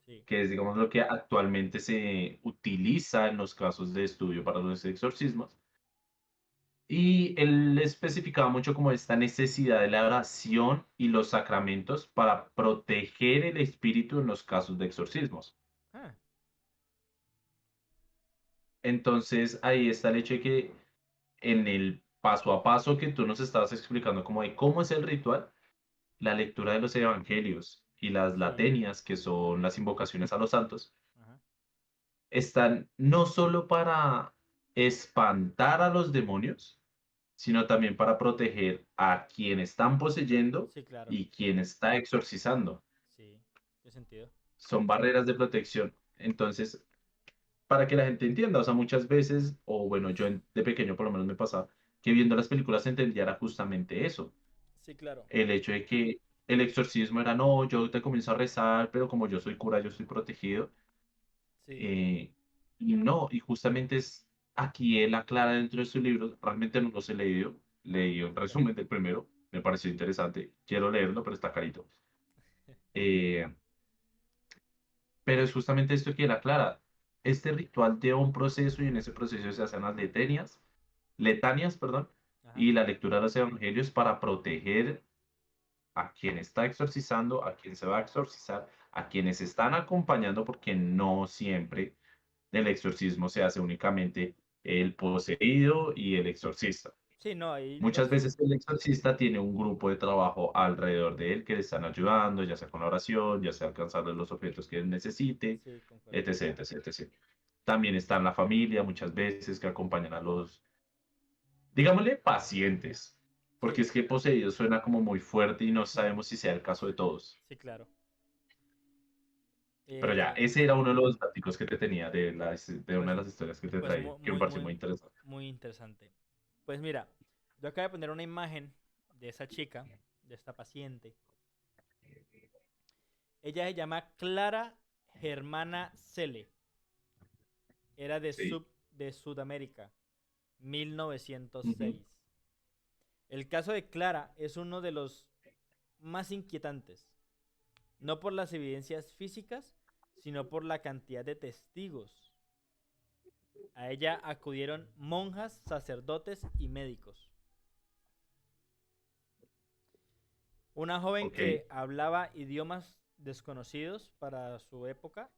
Sí. que es digamos lo que actualmente se utiliza en los casos de estudio para los exorcismos. Y él especificaba mucho como esta necesidad de la oración y los sacramentos para proteger el espíritu en los casos de exorcismos. Ah, Entonces ahí está el hecho de que en el paso a paso que tú nos estabas explicando como de cómo es el ritual, la lectura de los evangelios y las sí. latenias, que son las invocaciones a los santos, Ajá. están no solo para espantar a los demonios, sino también para proteger a quien están poseyendo Sí, claro. y quien está exorcizando. Sí. Tiene sentido. Son barreras de protección. Entonces, para que la gente entienda, o sea, muchas veces, o bueno, de pequeño por lo menos me pasaba, que viendo las películas entendía era justamente eso, Sí, claro. el hecho de que el exorcismo era, no, yo te comienzo a rezar, pero como yo soy cura, yo soy protegido. Sí. eh, y no, y justamente es aquí él aclara dentro de su libro, realmente no los he leído, leí un resumen del primero, me pareció interesante, quiero leerlo, pero está carito. Eh, pero es justamente esto que él aclara. Este ritual lleva un proceso y en ese proceso se hacen las letanias, perdón, Ajá. y la lectura de los evangelios para proteger a quien está exorcizando, a quien se va a exorcizar, a quienes están acompañando, porque no siempre el exorcismo se hace únicamente el poseído y el exorcista. Sí, no, ahí Muchas los... veces el exorcista tiene un grupo de trabajo alrededor de él que le están ayudando, ya sea con la oración, ya sea alcanzarle los objetos que él necesite, Sí, concuerdo. etc, etc, etc. También está en la familia muchas veces que acompañan a los, digámosle, pacientes, porque Sí, es que poseído suena como muy fuerte y no sabemos si sea el caso de todos. sí, claro. Pero ya, Eh, ese era uno de los datos que te tenía de una pues, de las historias que te pues traía, que me pareció muy interesante. muy interesante. Pues mira, yo acabo de poner una imagen de esa chica, de esta paciente. Ella se llama Clara Germana Cele. Era Sí. de Sudamérica, Ujú. 1906. El caso de Clara es uno de los más inquietantes, no por las evidencias físicas, sino por la cantidad de testigos. A ella acudieron monjas, sacerdotes y médicos. Una joven Ok, que hablaba idiomas desconocidos para su época,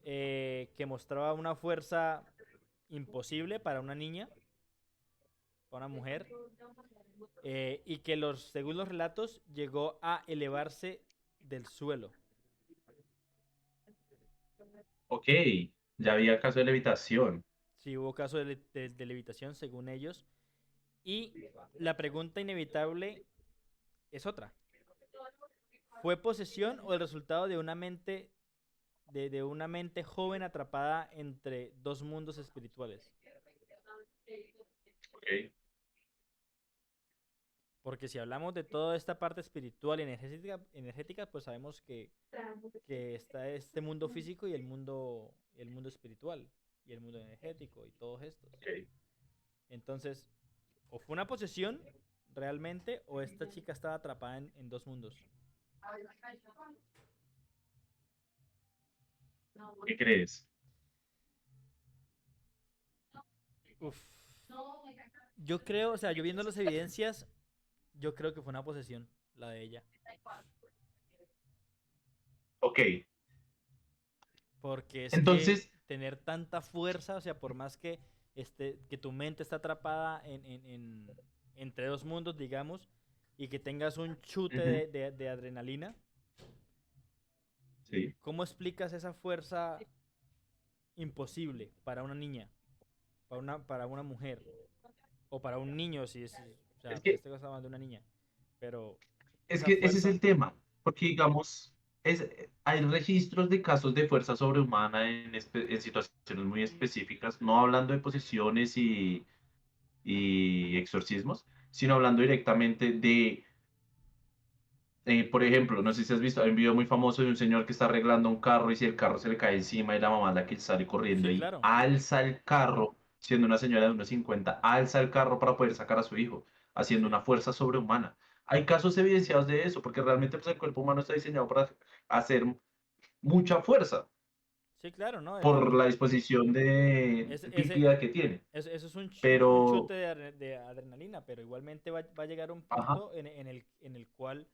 que mostraba una fuerza imposible para una niña, para una mujer, y que según los relatos llegó a elevarse del suelo. ok. Ya había caso de levitación. Sí hubo casos de levitación según ellos. Y la pregunta inevitable es otra. ¿Fue posesión o el resultado de una mente de una mente joven atrapada entre dos mundos espirituales? Ok, Porque si hablamos de toda esta parte espiritual y energética pues sabemos que está este mundo físico y el mundo espiritual y el mundo energético y todos estos. ok. Entonces, o fue una posesión realmente o esta chica estaba atrapada en dos mundos. ¿Qué crees? Uf. Yo creo, o sea, yo viendo las evidencias, yo creo que fue una posesión, la de ella. Ok, Porque es que entonces, tener tanta fuerza, o sea, por más que tu mente está atrapada entre dos mundos, digamos, y que tengas un chute ujú, de adrenalina, sí, ¿cómo explicas esa fuerza imposible para una niña, para una mujer, o para un niño, si es, o sea, Es en que este caso hablando de una niña. Pero Es esa que ese es fuerza, el tema, porque digamos, hay registros de casos de fuerza sobrehumana en situaciones muy específicas, no hablando de posesiones y exorcismos, sino hablando directamente de, por ejemplo, no sé si has visto, hay un video muy famoso de un señor que está arreglando un carro y si el carro se le cae encima y la mamá es la que sale corriendo sí, y claro. alza el carro, siendo una señora de unos 50, alza el carro para poder sacar a su hijo, haciendo Sí, una fuerza sobrehumana. Hay casos evidenciados de eso, porque realmente pues, el cuerpo humano está diseñado para hacer mucha fuerza sí, claro, ¿no? por la disposición de Ese, ese, bípeda que tiene. eso es un chute Pero, de adrenalina, pero igualmente va a llegar un ajá, punto en el cual,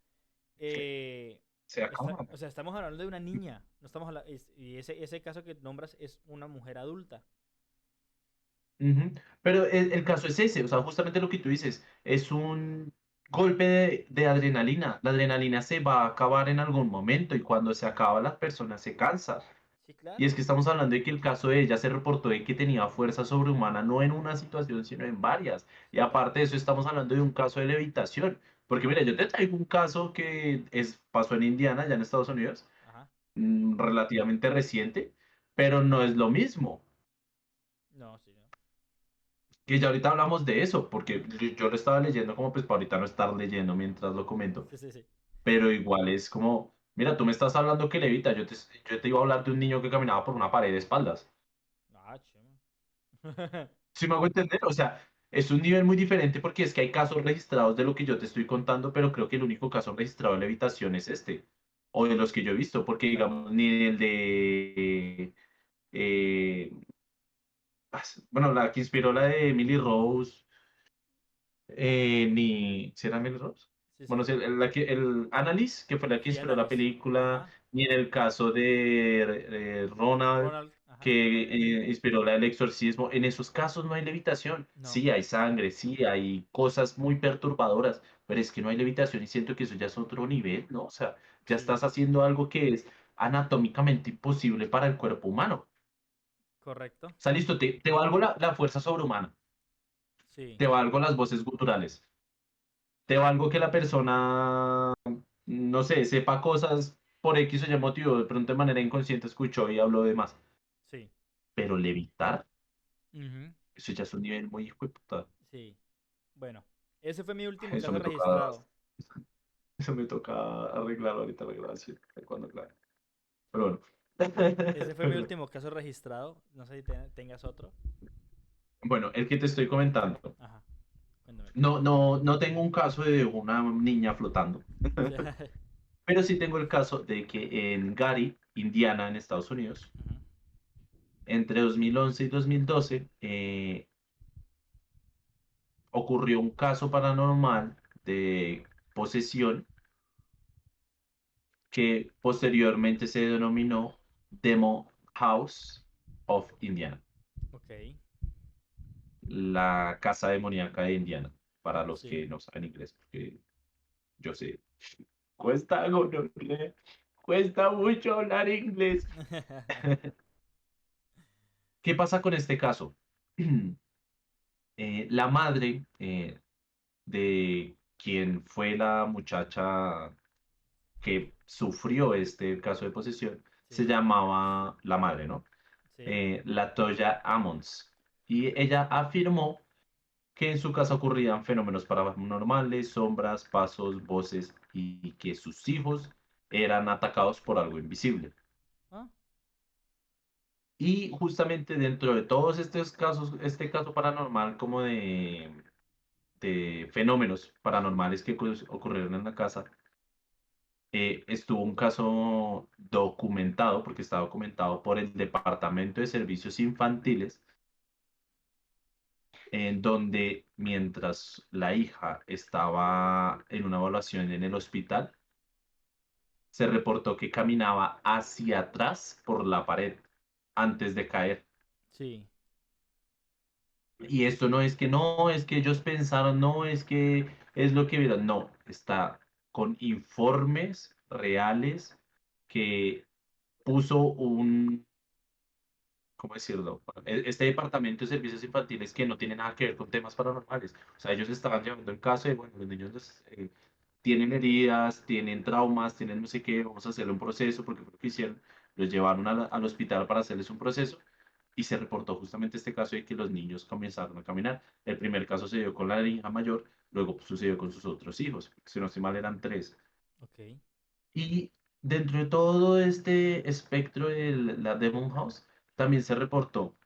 se, eh, se acaba. o sea, estamos hablando de una niña, no estamos y ese caso que nombras es una mujer adulta. Ujú. Pero el caso es ese, o sea, justamente lo que tú dices, es un golpe de adrenalina. La adrenalina se va a acabar en algún momento y cuando se acaba la persona se cansa. Sí, Y es claro. que estamos hablando de que el caso de ella se reportó de que tenía fuerza sobrehumana, no en una situación, sino en varias. Y Sí, claro. aparte de eso, estamos hablando de un caso de levitación. Porque mira, yo te traigo un caso que pasó en Indiana, ya en Estados Unidos, Ajá. relativamente reciente, pero no es lo mismo. No, sí, no. Que ya ahorita hablamos de eso, porque yo lo estaba leyendo como pues para ahorita no estar leyendo mientras lo comento, Sí, sí, sí. pero igual es como, mira, tú me estás hablando que levita, yo te iba a hablar de un niño que caminaba por una pared de espaldas. Ah, chimo. ¿Sí me hago entender? O sea, es un nivel muy diferente porque es que hay casos registrados de lo que yo te estoy contando, pero creo que el único caso registrado de levitación es este, o de los que yo he visto, porque Claro. digamos, ni el de, eh, bueno, la que inspiró la de Emily Rose, ni, ¿será Emily Rose? Sí, Bueno, sí. sí, el Annalise, que fue la que Sí, inspiró la Annalise. película, Ajá. ni en el caso de Ronald, Ronald. Ajá. que inspiró la del exorcismo. En esos casos no hay levitación. No. Sí, hay sangre, sí, hay cosas muy perturbadoras, pero es que no hay levitación y siento que eso ya es otro nivel, ¿no? O sea, ya Sí. estás haciendo algo que es anatómicamente imposible para el cuerpo humano. Correcto. O sea, listo, te valgo la fuerza sobrehumana, Sí. te valgo las voces guturales, te valgo que la persona, no sé, sepa cosas por X o Y motivo, de pronto de manera inconsciente escuchó y habló de más. Sí. Pero levitar, Ujú. eso ya es un nivel muy hijo de puta. Sí. Bueno, ese fue mi último Eso caso me toca, registrado. eso me toca arreglar ahorita la grabación, cuando claro. Pero bueno. Ese fue mi Perdón. último caso registrado. No sé si tengas otro. Bueno, el que te estoy comentando. Ajá. Cuéntame, No, cuéntame. no, no tengo un caso de una niña flotando, Sí. pero sí tengo el caso de que en Gary, Indiana, en Estados Unidos, Ujú. entre 2011 y 2012, ocurrió un caso paranormal de posesión que posteriormente se denominó Demo House of Indiana, Ok. la casa demoníaca de Indiana, para los Sí. que no saben inglés, porque yo sé, cuesta, gonorrea, cuesta mucho hablar inglés. ¿Qué pasa con este caso? La madre de quien fue la muchacha que sufrió este caso de posesión se Sí. llamaba la madre, ¿no? Sí. Latoya Ammons. Y ella afirmó que en su casa ocurrían fenómenos paranormales, sombras, pasos, voces y que sus hijos eran atacados por algo invisible. Ah, Y justamente dentro de todos estos casos, este caso paranormal como de fenómenos paranormales que ocurrieron en la casa, estuvo un caso documentado, porque está documentado por el Departamento de Servicios Infantiles, en donde mientras la hija estaba en una evaluación en el hospital, se reportó que caminaba hacia atrás por la pared antes de caer. sí. Y esto no es que no, es que ellos pensaron, no, es que es lo que vieron, no, está con informes reales que puso ¿cómo decirlo? Este departamento de servicios infantiles que no tiene nada que ver con temas paranormales. O sea, ellos estaban llevando el caso de, bueno, los niños tienen heridas, tienen traumas, tienen no sé qué, vamos a hacerle un proceso, porque fue lo que hicieron. Los llevaron al hospital para hacerles un proceso y se reportó justamente este caso de que los niños comenzaron a caminar. El primer caso se dio con la hija mayor, luego sucedió con sus otros hijos. Si no estoy mal, eran tres. Ok. Y dentro de todo este espectro de la Demon House, también se reportó,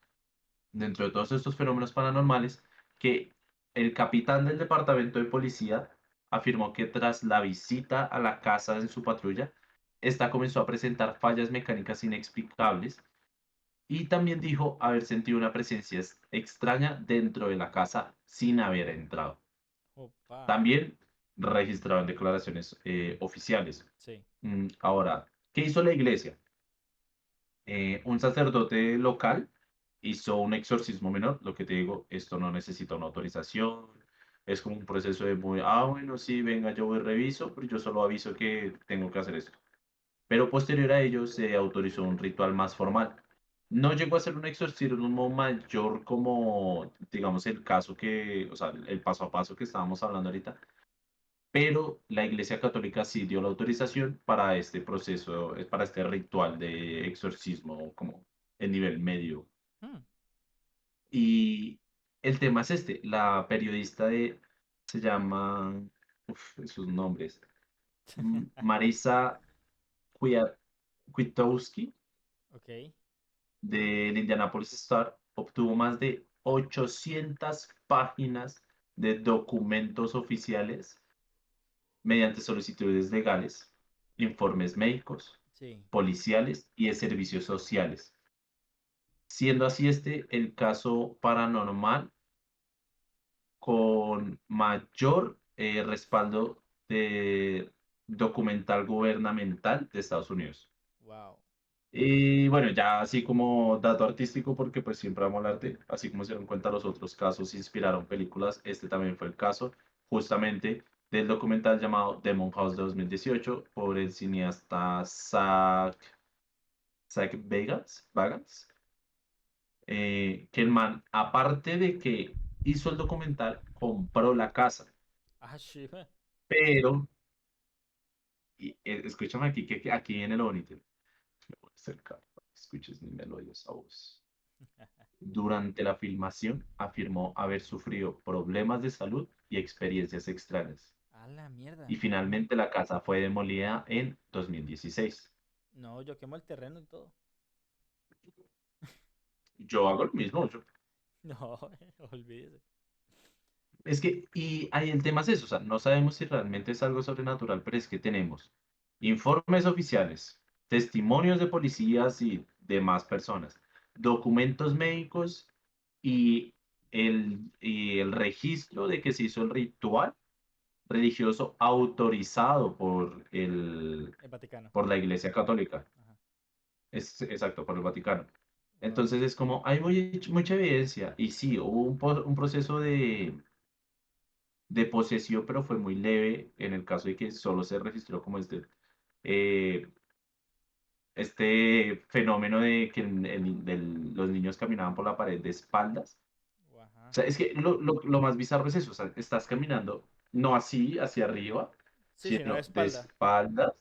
dentro de todos estos fenómenos paranormales, que el capitán del departamento de policía afirmó que tras la visita a la casa en su patrulla, esta comenzó a presentar fallas mecánicas inexplicables y también dijo haber sentido una presencia extraña dentro de la casa sin haber entrado. Opa. También registraron declaraciones oficiales. Sí. Ahora, ¿qué hizo la iglesia? Un sacerdote local hizo un exorcismo menor. Lo que te digo, esto no necesita una autorización. Es como un proceso de muy, bueno, sí, venga, yo voy reviso, pero yo solo aviso que tengo que hacer esto. Pero posterior a ello se autorizó un ritual más formal. No llegó a ser un exorcismo mayor como, digamos, el caso que, o sea, el paso a paso que estábamos hablando ahorita, pero la Iglesia Católica sí dio la autorización para este proceso, para este ritual de exorcismo como en nivel medio. Hmm. Y el tema es este, la periodista se llama, esos nombres, Marisa Kwiat- Kwiatkowski, Ok. del Indianapolis Star, obtuvo más de 800 páginas de documentos oficiales mediante solicitudes legales, informes médicos, Sí. policiales y de servicios sociales, siendo así este el caso paranormal con mayor respaldo de documental gubernamental de Estados Unidos. Wow. Y bueno, ya así como dato artístico, porque pues siempre amo el arte, así como se dan cuenta los otros casos inspiraron películas, este también fue el caso, justamente del documental llamado Demon House de 2018 por el cineasta Zach Bagans, que el man, aparte de que hizo el documental, compró la casa, Ah, sí. pero, escúchame aquí, que aquí viene lo bonito, me voy a acercar para que escuches mi melodiosa voz. Durante la filmación afirmó haber sufrido problemas de salud y experiencias extrañas. A la mierda. Y finalmente la casa fue demolida en 2016. No, yo quemo el terreno y todo. Yo hago lo mismo. No, olvídese. Es que, y ahí el tema es eso, o sea, no sabemos si realmente es algo sobrenatural, pero es que tenemos informes oficiales, testimonios de policías y demás personas, documentos médicos y el registro de que se hizo el ritual religioso autorizado El Vaticano. por la Iglesia Católica. Ajá. Es exacto, por el Vaticano. Wow. Entonces es como, hay mucha evidencia. Y sí, hubo un proceso de posesión, pero fue muy leve en el caso de que solo se registró como eh, este fenómeno de que los niños caminaban por la pared de espaldas. O Ajá. sea, es que lo más bizarro es eso, o sea, estás caminando no así hacia arriba, Sí, si no de sino de espalda. espaldas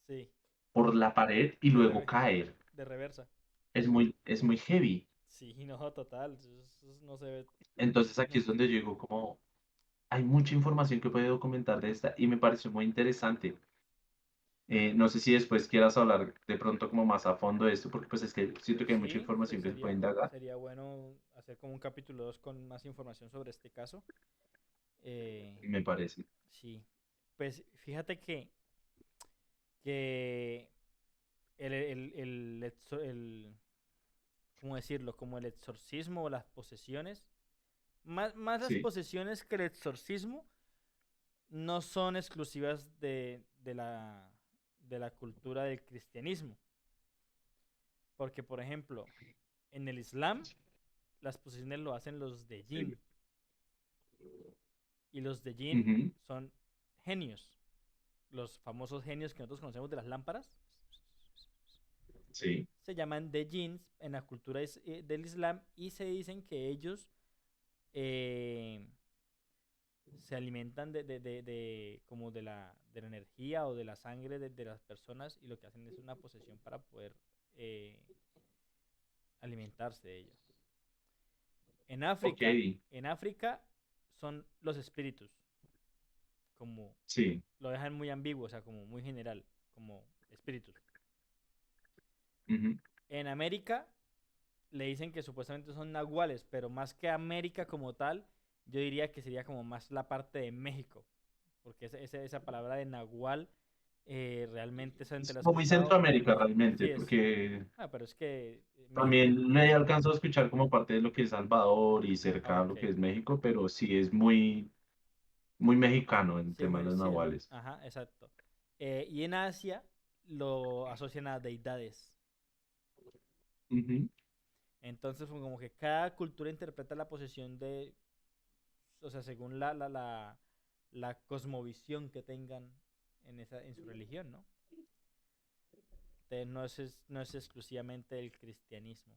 Sí. por la pared y De, luego caer. de reversa. Es muy heavy. Sí, no, total. Eso no se ve. Entonces aquí es Nunca. donde yo digo como hay mucha información que puede documentar de esta y me pareció muy interesante. No sé si después quieras hablar de pronto como más a fondo de esto, porque pues es que siento que hay mucha Sí, información que se puede indagar. sería bueno hacer como un capítulo 2 con más información sobre este caso. Eh, Me parece. sí. Pues fíjate que ¿cómo decirlo? Como el exorcismo o las posesiones. Más las Sí. posesiones que el exorcismo no son exclusivas de la cultura del cristianismo. Porque, por ejemplo, en el Islam, las posesiones lo hacen los de Sí. Jinn. Y los de Jinn Ujú. son genios. Los famosos genios que nosotros conocemos de las lámparas. Sí. se llaman de jinns en la cultura del Islam y se dicen que ellos eh, se alimentan como de la energía o de la sangre de las personas y lo que hacen es una posesión para poder eh, alimentarse de ello. En Ok, África, en África son los espíritus, como sí. lo dejan muy ambiguo, o sea, como muy general, como espíritus. Ujú. En América le dicen que supuestamente son nahuales, pero más que América como tal, yo diría que sería como más la parte de México, porque esa palabra de nahual realmente esa Es gente la ha como muy escuchado en Centroamérica México. realmente, Sí, es. porque Ah, pero es que México. también le he alcanzado a escuchar como parte de lo que es Salvador y cerca a Ok. lo que es México, pero sí es muy, muy mexicano en Sí, tema de muy, los sí. nahuales. Ajá, exacto. Y en Asia lo asocian a deidades. Ujú. Entonces, como que cada cultura interpreta la posesión de, o sea, según la cosmovisión que tengan en su religión, ¿no? Entonces, no es exclusivamente el cristianismo.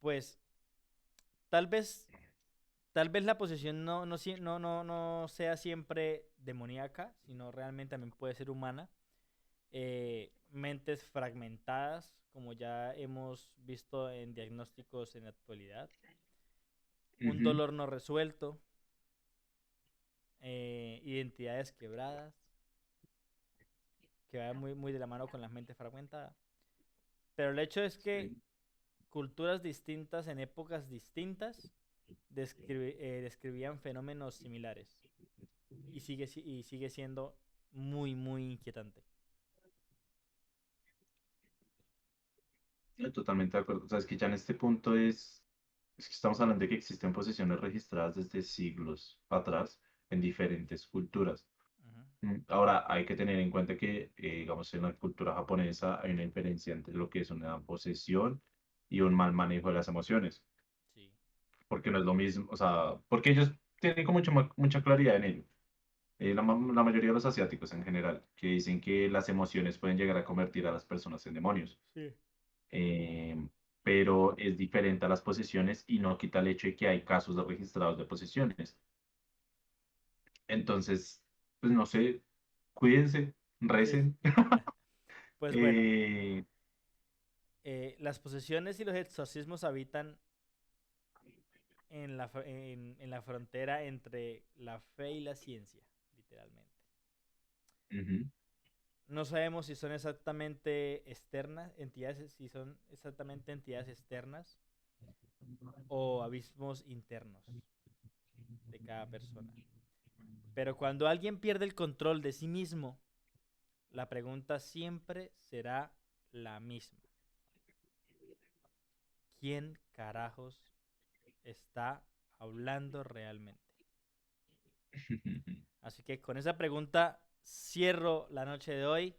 Pues, tal vez, tal vez la posesión no sea siempre demoníaca, sino realmente también puede ser humana. Mentes fragmentadas, como ya hemos visto en diagnósticos en la actualidad, un Ujú. dolor no resuelto, identidades quebradas, que va muy de la mano con la mente fragmentada. Pero el hecho es que Sí. culturas distintas en épocas distintas describían fenómenos similares y sigue siendo muy inquietante. Totalmente de acuerdo. O sea, es que ya en este punto es que estamos hablando de que existen posesiones registradas desde siglos atrás en diferentes culturas. Ujú. Ahora, hay que tener en cuenta que, digamos, en la cultura japonesa hay una diferencia entre lo que es una posesión y un mal manejo de las emociones, Sí. porque no es lo mismo, o sea, porque ellos tienen como mucha claridad en ello. La mayoría de los asiáticos en general, que dicen que las emociones pueden llegar a convertir a las personas en demonios. Sí. eh, pero es diferente a las posesiones y no quita el hecho de que hay casos registrados de posesiones. Entonces, pues no sé, cuídense, Sí. recen. Pues bueno, Eh, las posesiones y los exorcismos habitan en la frontera entre la fe y la ciencia, literalmente. ujú, No sabemos si son exactamente externas, entidades, si son exactamente entidades externas o abismos internos de cada persona. Pero cuando alguien pierde el control de sí mismo, la pregunta siempre será la misma. ¿Quién carajos está hablando realmente? Así que con esa pregunta cierro la noche de hoy.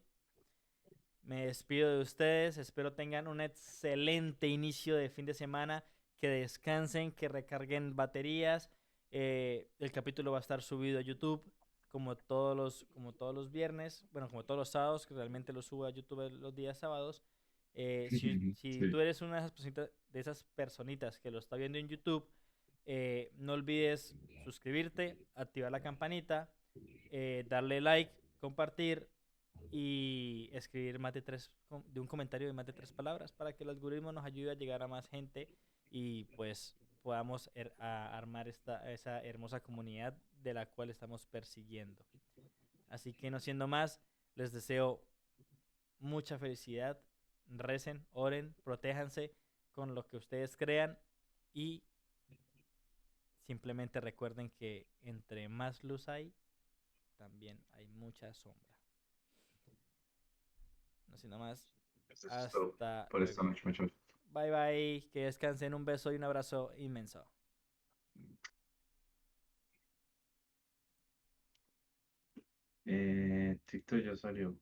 Me despido de ustedes. Espero tengan un excelente inicio de fin de semana. Que descansen, que recarguen baterías. El capítulo va a estar subido a YouTube como todos los viernes. Bueno, como todos los sábados, que realmente lo subo a YouTube los días sábados. Si sí. tú eres una de esas personitas que lo está viendo en YouTube, no olvides suscribirte, activar la campanita, darle like, compartir y escribir más de de un comentario de más de 3 palabras para que el algoritmo nos ayude a llegar a más gente y pues podamos armar esa hermosa comunidad de la cual estamos persiguiendo. Así que no siendo más, les deseo mucha felicidad, recen, oren, protéjanse con lo que ustedes crean y simplemente recuerden que entre más luz hay, también hay mucha sombra. No siendo más, Eso es todo hasta por esta luego. noche, muchachos. Bye bye, que descansen, un beso y un abrazo inmenso. TikTok ya salió.